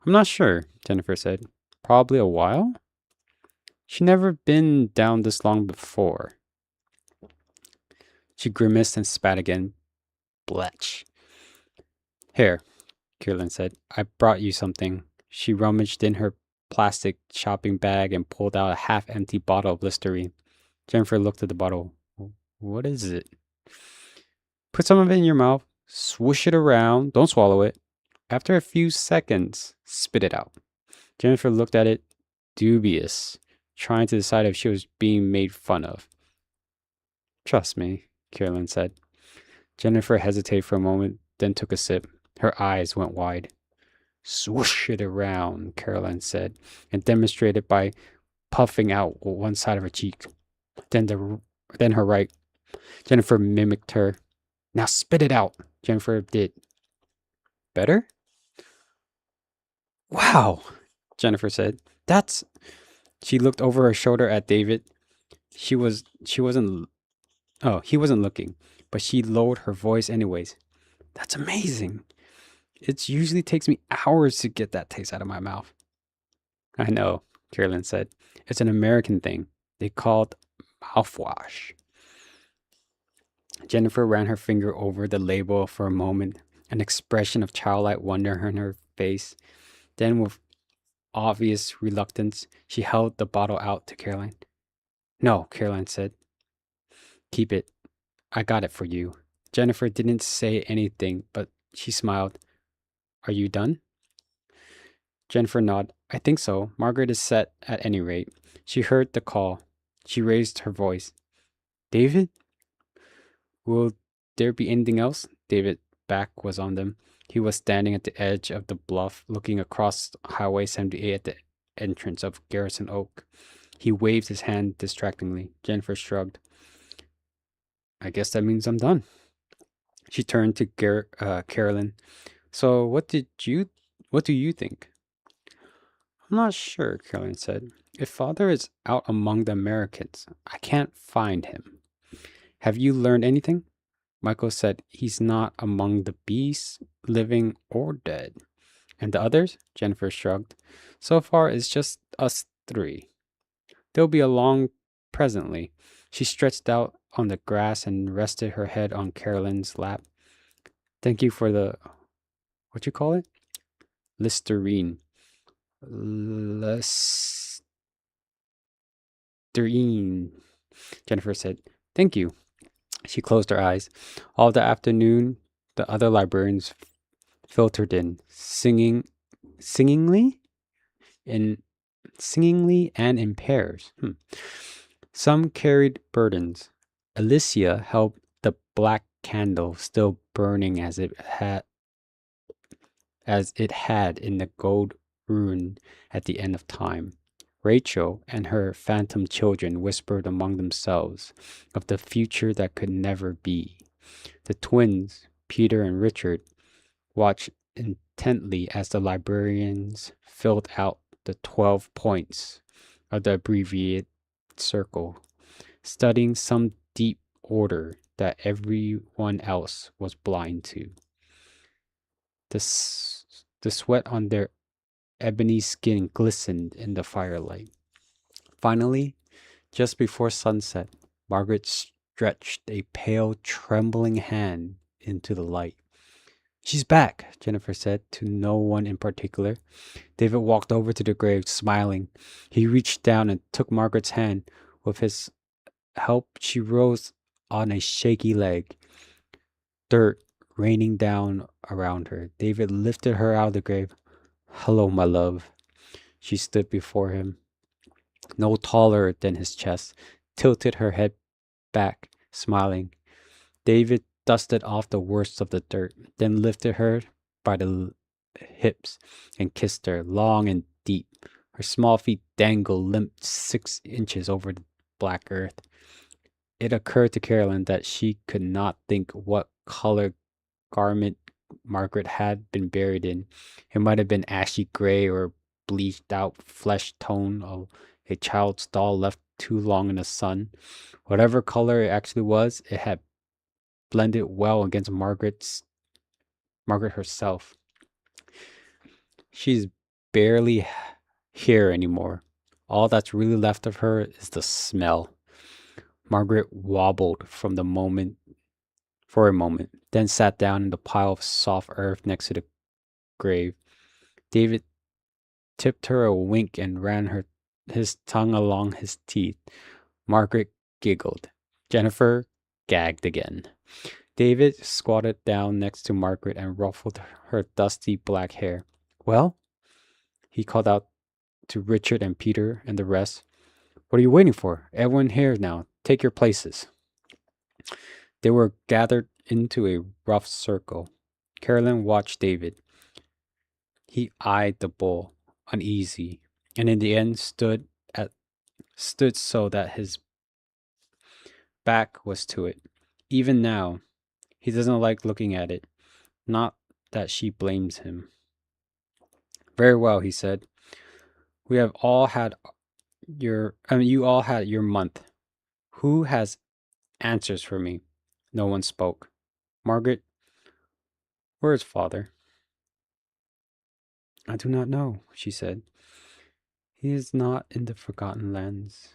I'm not sure, Jennifer said. Probably a while? She'd never been down this long before. She grimaced and spat again. Bletch. Here, Carolyn said. I brought you something. She rummaged in her plastic shopping bag and pulled out a half-empty bottle of Listerine. Jennifer looked at the bottle. What is it? Put some of it in your mouth. Swoosh it around. Don't swallow it. After a few seconds, spit it out. Jennifer looked at it, dubious, trying to decide if she was being made fun of. Trust me, Carolyn said. Jennifer hesitated for a moment, then took a sip. Her eyes went wide. Swoosh it around, Carolyn said, and demonstrated by puffing out one side of her cheek. Then the then her right. Jennifer mimicked her. Now spit it out. Jennifer did. Better? Wow, Jennifer said. That's. She looked over her shoulder at David. She wasn't Oh, he wasn't looking, but she lowered her voice anyways. That's amazing. It usually takes me hours to get that taste out of my mouth. I know, Carolyn said. It's an American thing. They call it mouthwash. Jennifer ran her finger over the label for a moment, an expression of childlike wonder on her face. Then, with obvious reluctance, she held the bottle out to Caroline. No, Caroline said. Keep it. I got it for you. Jennifer didn't say anything, but she smiled. Are you done? Jennifer nodded. I think so. Margaret is set at any rate. She heard the call. She raised her voice. David? Will there be anything else? David's back was on them. He was standing at the edge of the bluff, looking across Highway 78 at the entrance of Garrison Oak. He waved his hand distractingly. Jennifer shrugged. I guess that means I'm done. She turned to Carolyn. So what do you think? I'm not sure, Carolyn said. If father is out among the Americans, I can't find him. Have you learned anything? Michael said he's not among the beasts, living or dead. And the others? Jennifer shrugged. So far, it's just us three. There'll be along presently. She stretched out on the grass and rested her head on Carolyn's lap. Thank you for the, what you call it? Listerine. Listerine, Jennifer said. Thank you. She closed her eyes. All the afternoon, the other librarians filtered in, singingly in singingly and in pairs. Some carried burdens. Alicia held the black candle still burning as it had in the gold rune at the end of time. Rachel and her phantom children whispered among themselves of the future that could never be. The twins, Peter and Richard, watched intently as the librarians filled out the 12 points of the abbreviated circle, studying some deep order that everyone else was blind to. The sweat on their ebony skin glistened in the firelight. Finally, just before sunset, Margaret stretched a pale, trembling hand into the light. She's back, Jennifer said to no one in particular. David walked over to the grave, smiling. He reached down and took Margaret's hand. With his help, she rose on a shaky leg, dirt raining down around her. David lifted her out of the grave. Hello, my love. She stood before him, no taller than his chest, tilted her head back, smiling. David dusted off the worst of the dirt, then lifted her by the hips and kissed her long and deep. Her small feet dangled limp 6 inches over the black earth. It occurred to Carolyn that she could not think what color garment Margaret had been buried in. It might have been ashy gray or bleached out flesh tone of a child's doll left too long in the sun. Whatever color it actually was, it had blended well against Margaret herself. She's barely here anymore. All that's really left of her is the smell. Margaret wobbled for a moment, then sat down in the pile of soft earth next to the grave. David tipped her a wink and ran his tongue along his teeth. Margaret giggled. Jennifer gagged again. David squatted down next to Margaret and ruffled her dusty black hair. Well, he called out to Richard and Peter and the rest. What are you waiting for? Everyone here now. Take your places. They were gathered into a rough circle. Carolyn watched David. He eyed the bull, uneasy, and in the end stood so that his back was to it. Even now, he doesn't like looking at it. Not that she blames him. Very well, he said. We have all had you all had your month. Who has answers for me? No one spoke. Margaret, where is father? I do not know, she said. He is not in the forgotten lands.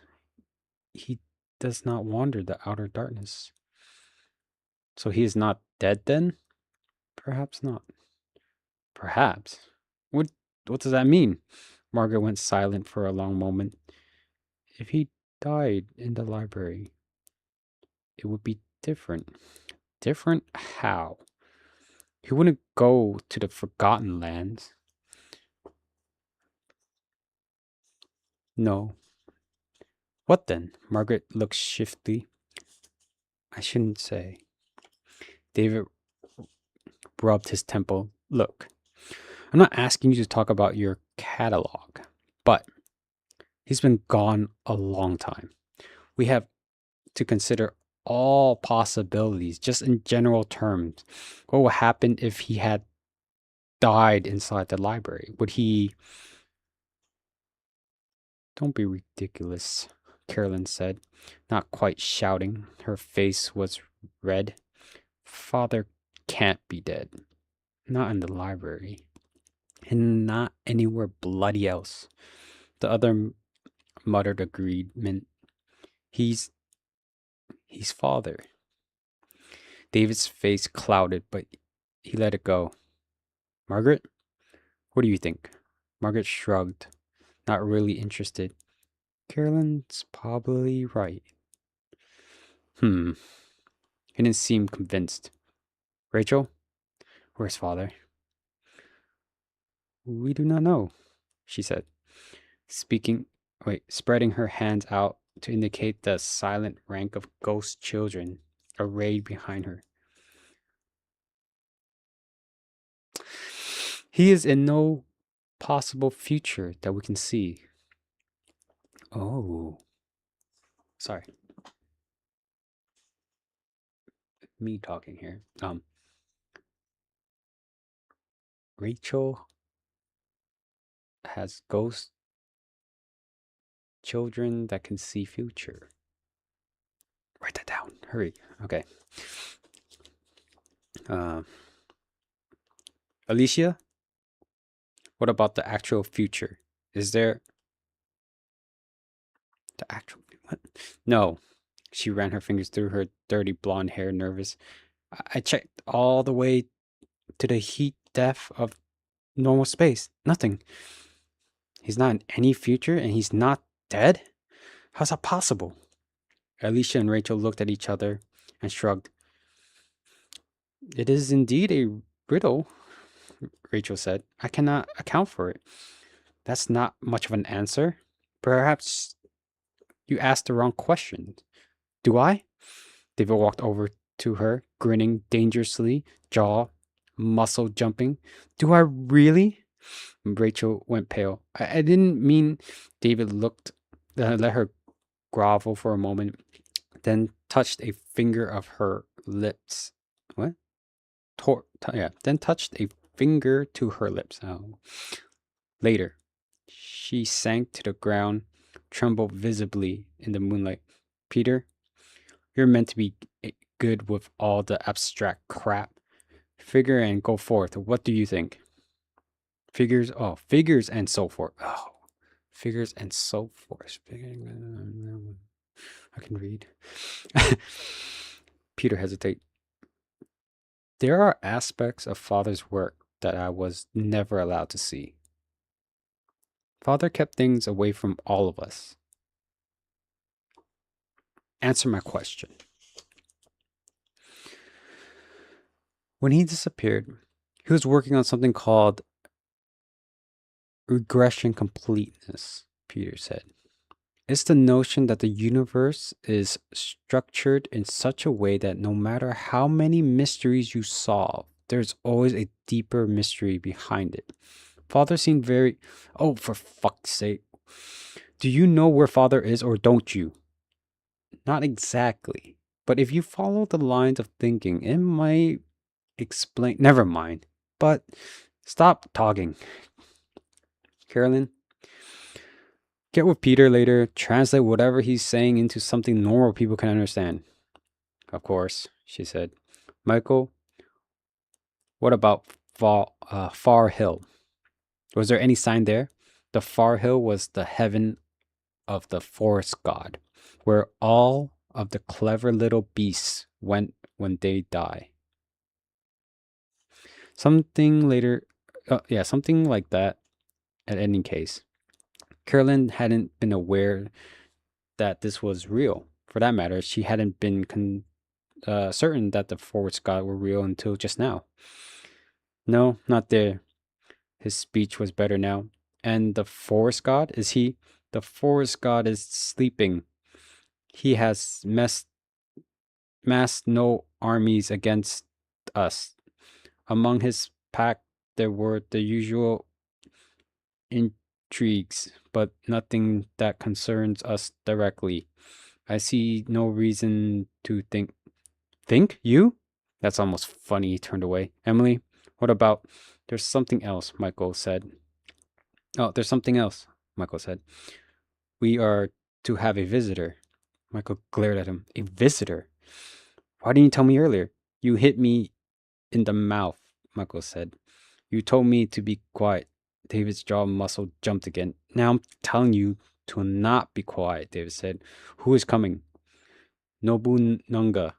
He does not wander the outer darkness. So he is not dead then? Perhaps not. Perhaps. What what does that mean? Margaret went silent for a long moment. If he died in the library, it would be different. Different how? He wouldn't go to the forgotten lands. No. What then? Margaret looked shiftily. I shouldn't say. David rubbed his temple. Look, I'm not asking you to talk about your catalog, but he's been gone a long time. We have to consider all possibilities, just in general terms. What would happen if he had died inside the library? Would he... Don't be ridiculous, Carolyn said, not quite shouting. Her face was red. Father can't be dead. Not in the library. And not anywhere bloody else. The other muttered agreement. He's father. David's face clouded, but he let it go. Margaret, what do you think? Margaret shrugged, not really interested. Carolyn's probably right. He didn't seem convinced. Rachel, where's father? We do not know, she said, spreading her hands out to indicate the silent rank of ghost children arrayed behind her. He is in no possible future that we can see. Oh. Sorry. Me talking here. Rachel has ghost children that can see future. Write that down. Hurry. Okay. Alicia, what about the actual future? Is there the actual what? No. She ran her fingers through her dirty blonde hair, nervous. I checked all the way to the heat depth of normal space. Nothing. He's not in any future and he's not dead? How's that possible? Alicia and Rachel looked at each other and shrugged. It is indeed a riddle, Rachel said. I cannot account for it. That's not much of an answer. Perhaps you asked the wrong question. Do I? David walked over to her, grinning dangerously, jaw, muscle jumping. Do I really? Rachel went pale. I didn't mean... David let her grovel for a moment, then touched a finger of her lips. What? Then touched a finger to her lips. Oh. Later, she sank to the ground, trembled visibly in the moonlight. Peter, you're meant to be good with all the abstract crap. Figure and go forth. What do you think? Figures? Oh, figures and so forth. Oh, figures and so forth. I can read. Peter hesitated. There are aspects of Father's work that I was never allowed to see. Father kept things away from all of us. Answer my question. When he disappeared, he was working on something called regression completeness, Peter said. It's the notion that the universe is structured in such a way that no matter how many mysteries you solve, there's always a deeper mystery behind it. Father seemed very... Oh, for fuck's sake. Do you know where Father is or don't you? Not exactly. But if you follow the lines of thinking, it might explain. Never mind. But stop talking. Carolyn, get with Peter later. Translate whatever he's saying into something normal people can understand. Of course, she said. Michael, what about Far Hill? Was there any sign there? The Far Hill was the heaven of the forest god, where all of the clever little beasts went when they die. Something later, yeah, something like that. At any case, Carolyn hadn't been aware that this was real. For that matter, she hadn't been certain that the forest god were real until just now. No, not there. His speech was better now. And the forest god, is he? The forest god is sleeping. He has massed no armies against us. Among his pack, there were the usual intrigues, but nothing that concerns us directly. I see no reason to think. Think? You? That's almost funny. He turned away. Emily, what about? There's something else, Michael said. Oh, there's something else, Michael said. We are to have a visitor. Michael glared at him. A visitor? Why didn't you tell me earlier? You hit me in the mouth, Michael said. You told me to be quiet. David's jaw muscle jumped again. Now I'm telling you to not be quiet, David said. Who is coming? Nobunanga.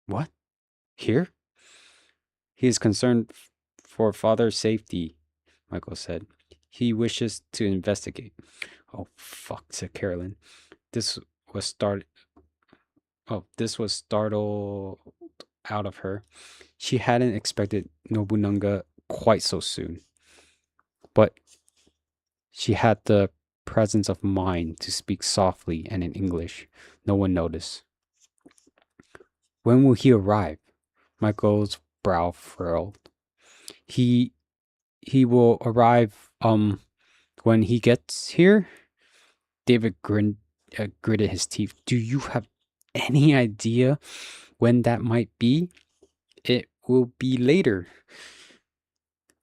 What? Here? He is concerned for father's safety, Michael said. He wishes to investigate. Oh, fuck, said Carolyn. This was startled out of her. She hadn't expected Nobunanga quite so soon. But she had the presence of mind to speak softly and in English. No one noticed. When will he arrive? Michael's brow furrowed. He will arrive when he gets here? David gritted his teeth. Do you have any idea when that might be? It will be later.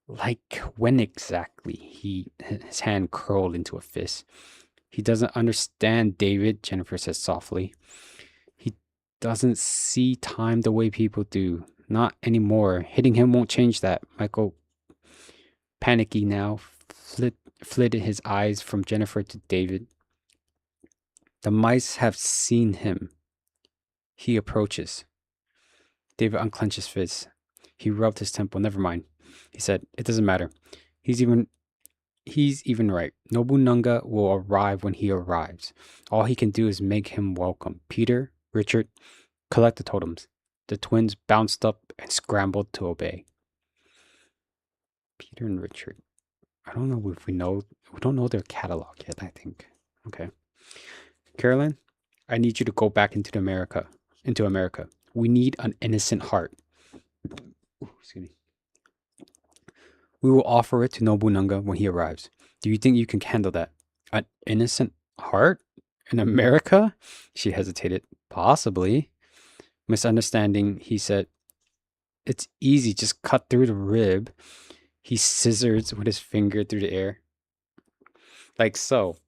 Like when exactly? His hand curled into a fist. He doesn't understand, David, Jennifer said softly. He doesn't see time the way people do. Not anymore. Hitting him won't change that. Michael, panicky now, flitted his eyes from Jennifer to David. The mice have seen him. He approaches. David unclenched his fist. He rubbed his temple. Never mind, he said. It doesn't matter. He's even right. Nobunanga will arrive when he arrives. All he can do is make him welcome. Peter, Richard, collect the totems. The twins bounced up and scrambled to obey. Peter and Richard. I don't know if we don't know their catalog yet, I think. Okay. Carolyn, I need you to go back into America. We need an innocent heart. Excuse me. We will offer it to Nobunanga when he arrives. Do you think you can handle that? An innocent heart? In America? She hesitated. Possibly. Misunderstanding, he said. It's easy, just cut through the rib. He scissored with his finger through the air. Like so.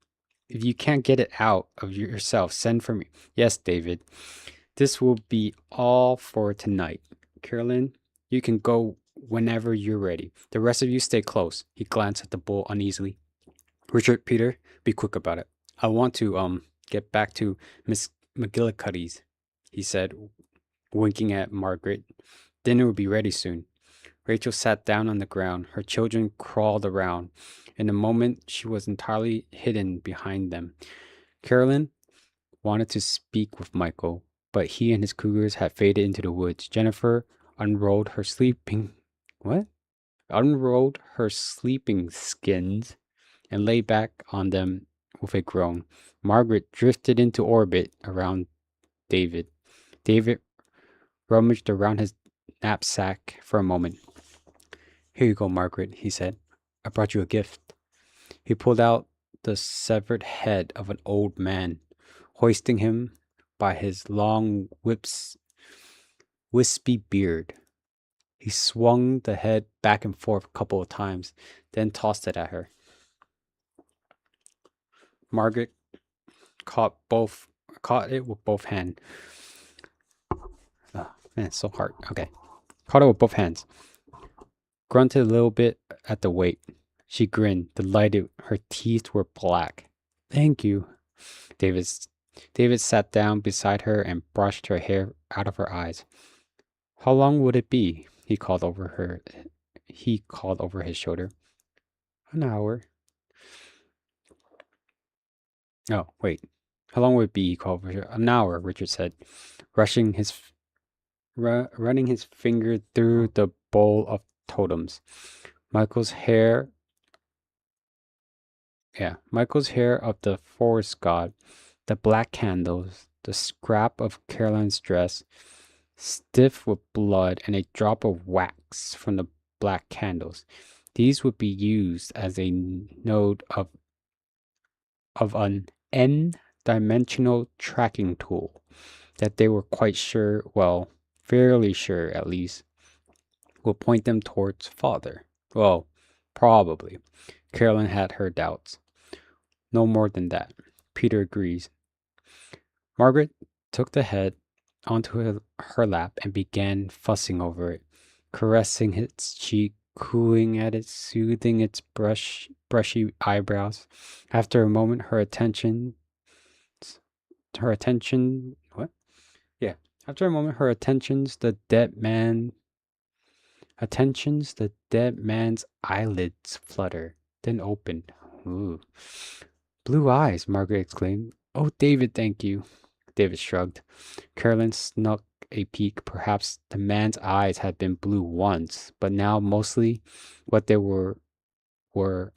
If you can't get it out of yourself, send for me. Yes, David. This will be all for tonight. Carolyn, you can go whenever you're ready. The rest of you stay close. He glanced at the bull uneasily. Richard, Peter, be quick about it. I want to get back to Miss McGillicuddy's, he said, winking at Margaret. Dinner will be ready soon. Rachel sat down on the ground. Her children crawled around. In a moment, she was entirely hidden behind them. Carolyn wanted to speak with Michael, but he and his cougars had faded into the woods. Jennifer unrolled her sleeping skins and lay back on them with a groan. Margaret drifted into orbit around David. David rummaged around his knapsack for a moment. Here you go, Margaret, he said. I brought you a gift. He pulled out the severed head of an old man. Hoisting him by his long wispy beard. He swung the head back and forth a couple of times, then tossed it at her. Margaret caught it with both hands. Oh, man, it's so hard. Okay. Caught it with both hands. Grunted a little bit at the weight. She grinned, delighted. Her teeth were black. Thank you. David sat down beside her and brushed her hair out of her eyes. How long would it be? He called over his shoulder. An hour. Oh, wait. How long would it be? He called over. An hour, Richard said, running his finger through the bowl of totems. Michael's hair of the forest god, the black candles, the scrap of Caroline's dress, stiff with blood, and a drop of wax from the black candles. These would be used as a node of an n-dimensional tracking tool that they were quite sure, well, fairly sure at least, will point them towards father. Well, probably. Caroline had her doubts. No more than that. Peter agrees. Margaret took the head onto her lap and began fussing over it, caressing its cheek, cooing at it, soothing its brushy eyebrows. After a moment, her attention, what? Yeah. After a moment, her attentions, the dead man's eyelids flutter, then opened. Ooh. Blue eyes, Margaret exclaimed. Oh, David, thank you. David shrugged. Caroline snuck a peek. Perhaps the man's eyes had been blue once, but now mostly what they were was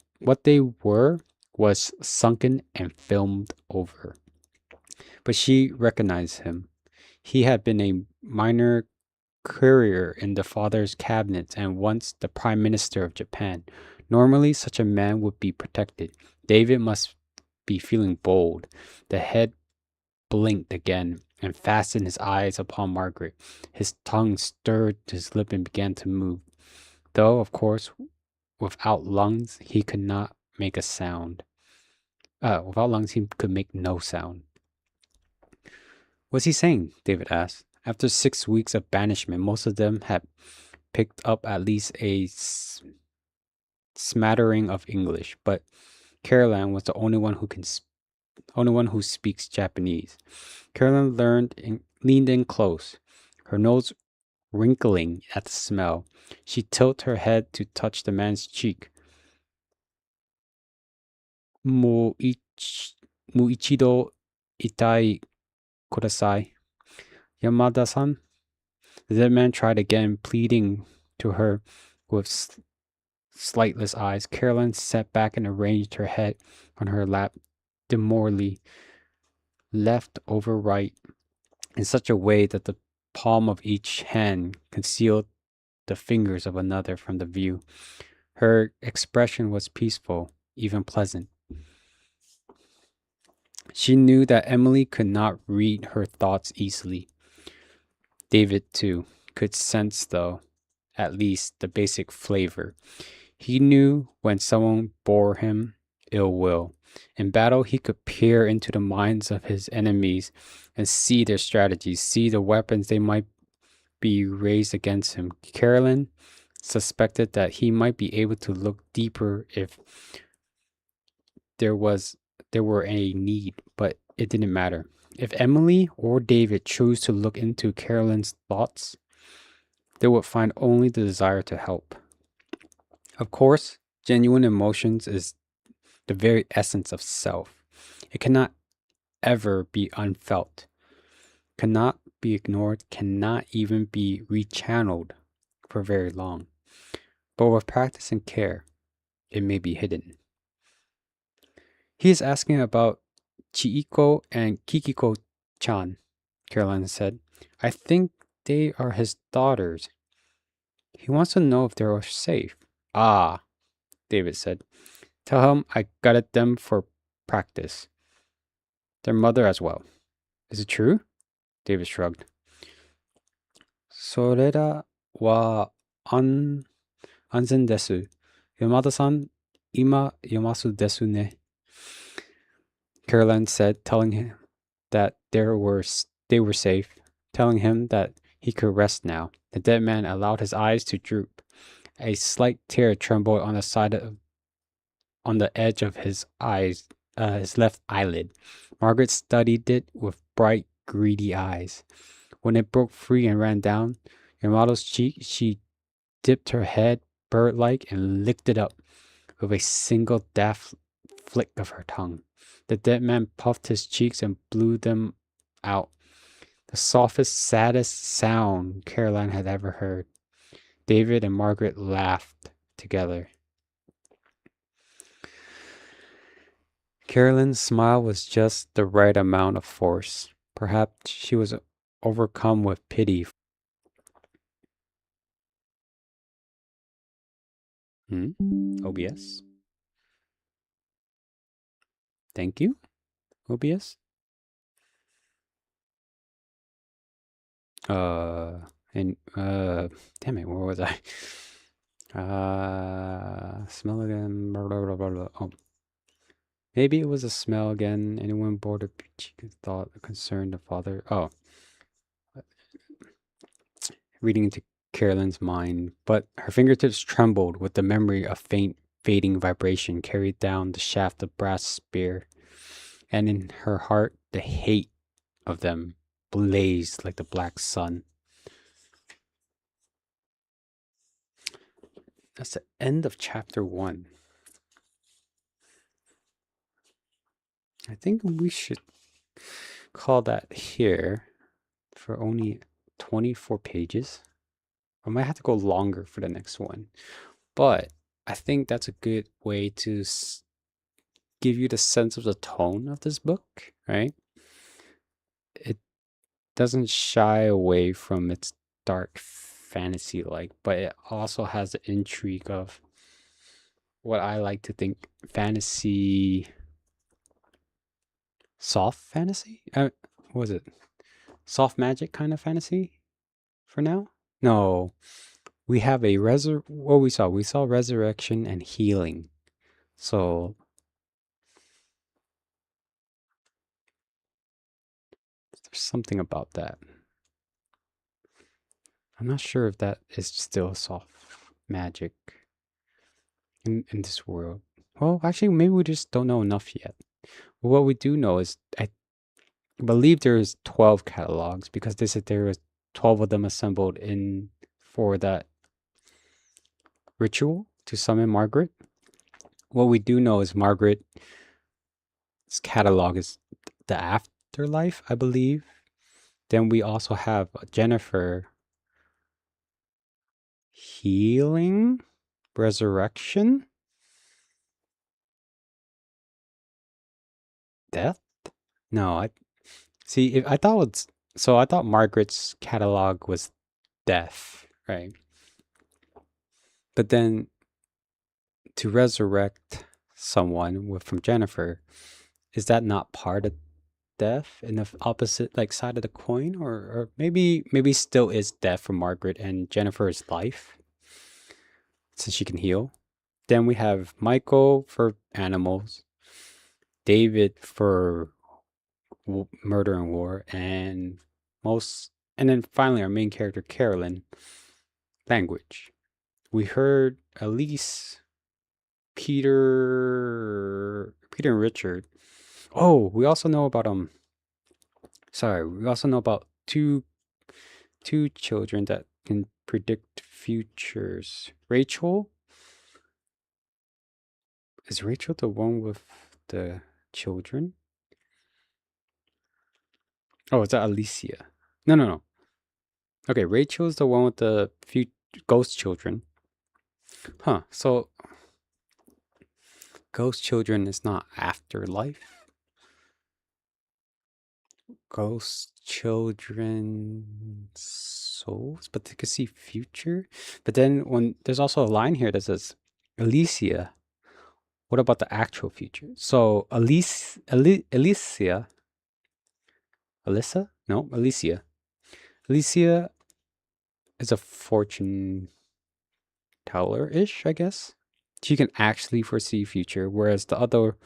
sunken and filmed over. But she recognized him. He had been a minor courier in the father's cabinet and once the prime minister of Japan. Normally, such a man would be protected. David must be feeling bold. The head blinked again and fastened his eyes upon Margaret. His tongue stirred his lip and began to move. Though, of course, without lungs, he could not make a sound. Without lungs, he could make no sound. What's he saying? David asked. After 6 weeks of banishment, most of them had picked up at least a smattering of English, but Caroline was the only one who speaks Japanese. Caroline leaned in close, her nose wrinkling at the smell. She tilted her head to touch the man's cheek. Muichido itai kudasai. Yamada-san? The dead man tried again, pleading to her with slightless eyes. Caroline sat back and arranged her head on her lap demurely, left over right, in such a way that the palm of each hand concealed the fingers of another from the view. Her expression was peaceful, even pleasant. She knew that Emily could not read her thoughts easily. David, too, could sense, though, at least the basic flavor. He knew when someone bore him ill will. In battle, he could peer into the minds of his enemies and see their strategies, see the weapons they might be raised against him. Caroline suspected that he might be able to look deeper if there were a need, but it didn't matter. If Emily or David chose to look into Caroline's thoughts, they would find only the desire to help. Of course, genuine emotions is the very essence of self. It cannot ever be unfelt, cannot be ignored, cannot even be rechanneled for very long. But with practice and care, it may be hidden. He is asking about Chiiko and Kikiko-chan, Caroline said. I think they are his daughters. He wants to know if they are safe. Ah, David said. Tell him I got them for practice. Their mother as well. Is it true? David shrugged. Sorera wa an anzen desu. Yamada-san, ima yamasu desu ne. Caroline said, telling him that they were safe, telling him that he could rest now. The dead man allowed his eyes to droop. A slight tear trembled on the edge of his left eyelid. Margaret studied it with bright, greedy eyes. When it broke free and ran down Yamato's cheek, she dipped her head bird-like and licked it up with a single daft flick of her tongue. The dead man puffed his cheeks and blew them out. The softest, saddest sound Caroline had ever heard. David and Margaret laughed together. Caroline's smile was just the right amount of force. Perhaps she was overcome with pity. OBS? Thank you, OBS. Damn it, where was I? Smell again. Blah, blah, blah, blah, blah. Oh, maybe it was a smell again. Anyone bored of thought, concerned the father? Oh, reading into Caroline's mind, but her fingertips trembled with the memory of faint, fading vibration carried down the shaft of brass spear, and in her heart the hate of them blazed like the black sun. That's the end of chapter 1. I think we should call that here for only 24 pages. I might have to go longer for the next one, but I think that's a good way to give you the sense of the tone of this book, right? It doesn't shy away from its dark fantasy but it also has the intrigue of what I like to think fantasy, soft fantasy? What was it? Soft magic kind of fantasy for now? No. We have what we saw resurrection and healing. So there's something about that. I'm not sure if that is still soft magic in this world. Well, actually, maybe we just don't know enough yet. But what we do know is I believe there's 12 catalogs because they said there was 12 of them assembled for that ritual to summon Margaret. What we do know is Margaret's catalog is the afterlife, I believe. Then we also have Jennifer, healing, resurrection, death. No, I thought Margaret's catalog was death, right? But then to resurrect someone from Jennifer, is that not part of death in the opposite side of the coin, or maybe still is death for Margaret and Jennifer is life since she can heal? Then we have Michael for animals, David for murder and war, and then finally our main character Carolyn, language. We heard Elise, Peter and Richard. Oh, we also know about we also know about two children that can predict futures. Rachel? Is Rachel the one with the children? Oh, is that Alicia? No. Okay, Rachel is the one with the ghost children. Huh, so ghost children is not afterlife? Ghost children souls, but they could see future. But then when there's also a line here that says, Alicia, what about the actual future? So Alicia Alyssa? No, Alicia. Alicia is a fortune teller-ish, I guess. She can actually foresee future, whereas the other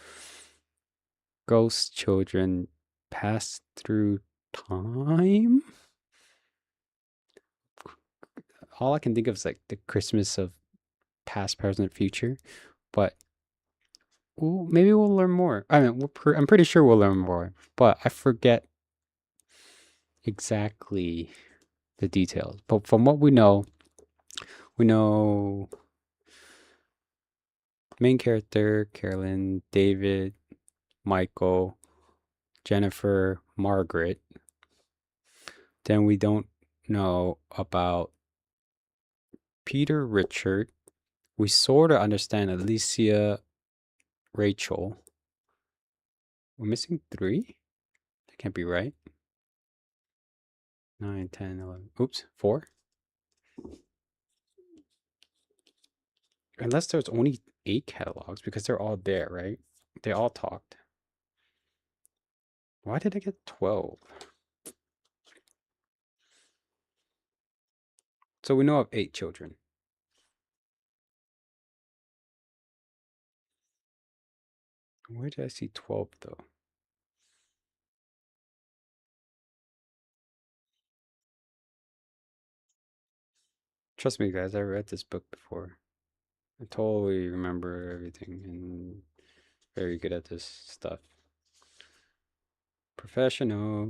ghost children pass through time. All I can think of is like the Christmas of past, present, future. But maybe we'll learn more. I mean, I'm pretty sure we'll learn more, but I forget exactly the details. But from what we know main character Carolyn, David, Michael, Jennifer, Margaret. Then we don't know about Peter, Richard. We sort of understand Alicia, Rachel. We're missing 3? That can't be right. 9, 10, 11. Oops, 4? Unless there's only 8 catalogs because they're all there, right? They all talked. Why did I get 12? So we know of 8 children. Where did I see 12 though? Trust me, guys, I read this book before. I totally remember everything and very good at this stuff. Professional.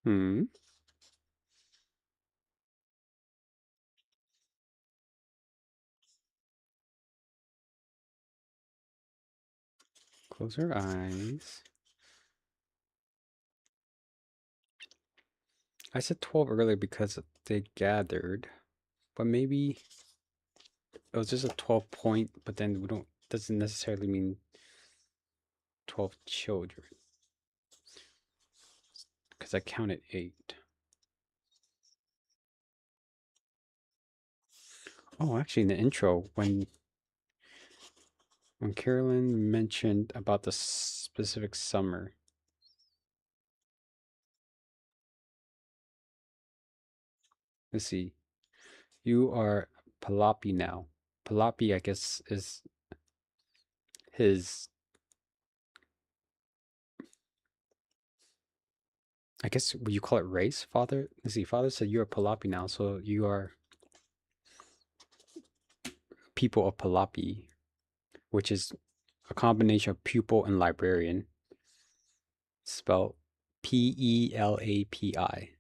Hmm. Close our eyes. I said 12 earlier because they gathered, but maybe it was just a 12 point, but then we don't, doesn't necessarily mean 12 children because I counted 8. Oh, actually, in the intro, when Carolyn mentioned about the specific summer, let's see, you are Palapi now. Palapi, I guess, is his, I guess, would you call it race, father? Let's see, father said you're Palapi now, so you are people of Palapi, which is a combination of pupil and librarian, spelled Pelapi.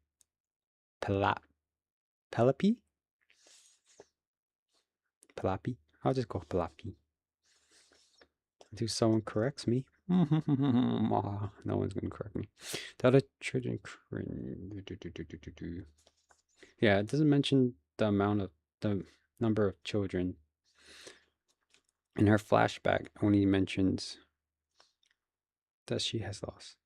Pelap, Pelapi? Pelapi? I'll just go Pelapi. Until someone corrects me. No one's gonna correct me. The other children. Yeah, it doesn't mention the number of children. In her flashback, only mentions that she has lost.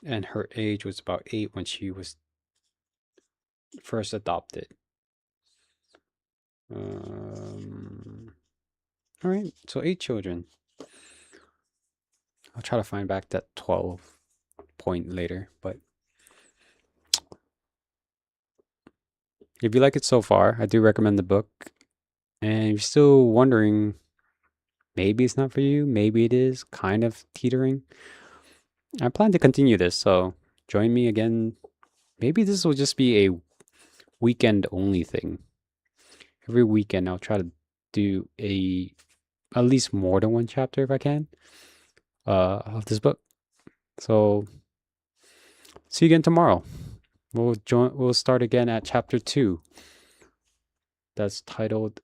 And her age was about 8 when she was first adopted. All right, so 8 children. I'll try to find back that 12 point later, but if you like it so far, I do recommend the book. And if you're still wondering, maybe it's not for you, maybe it is, kind of teetering, I plan to continue this, so join me again. Maybe this will just be a weekend only thing. Every weekend I'll try to do at least more than one chapter if I can of this book. So see you again tomorrow. We'll start again at chapter 2. That's titled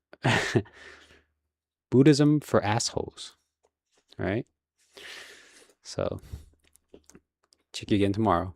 Buddhism for Assholes. All right? So check you again tomorrow.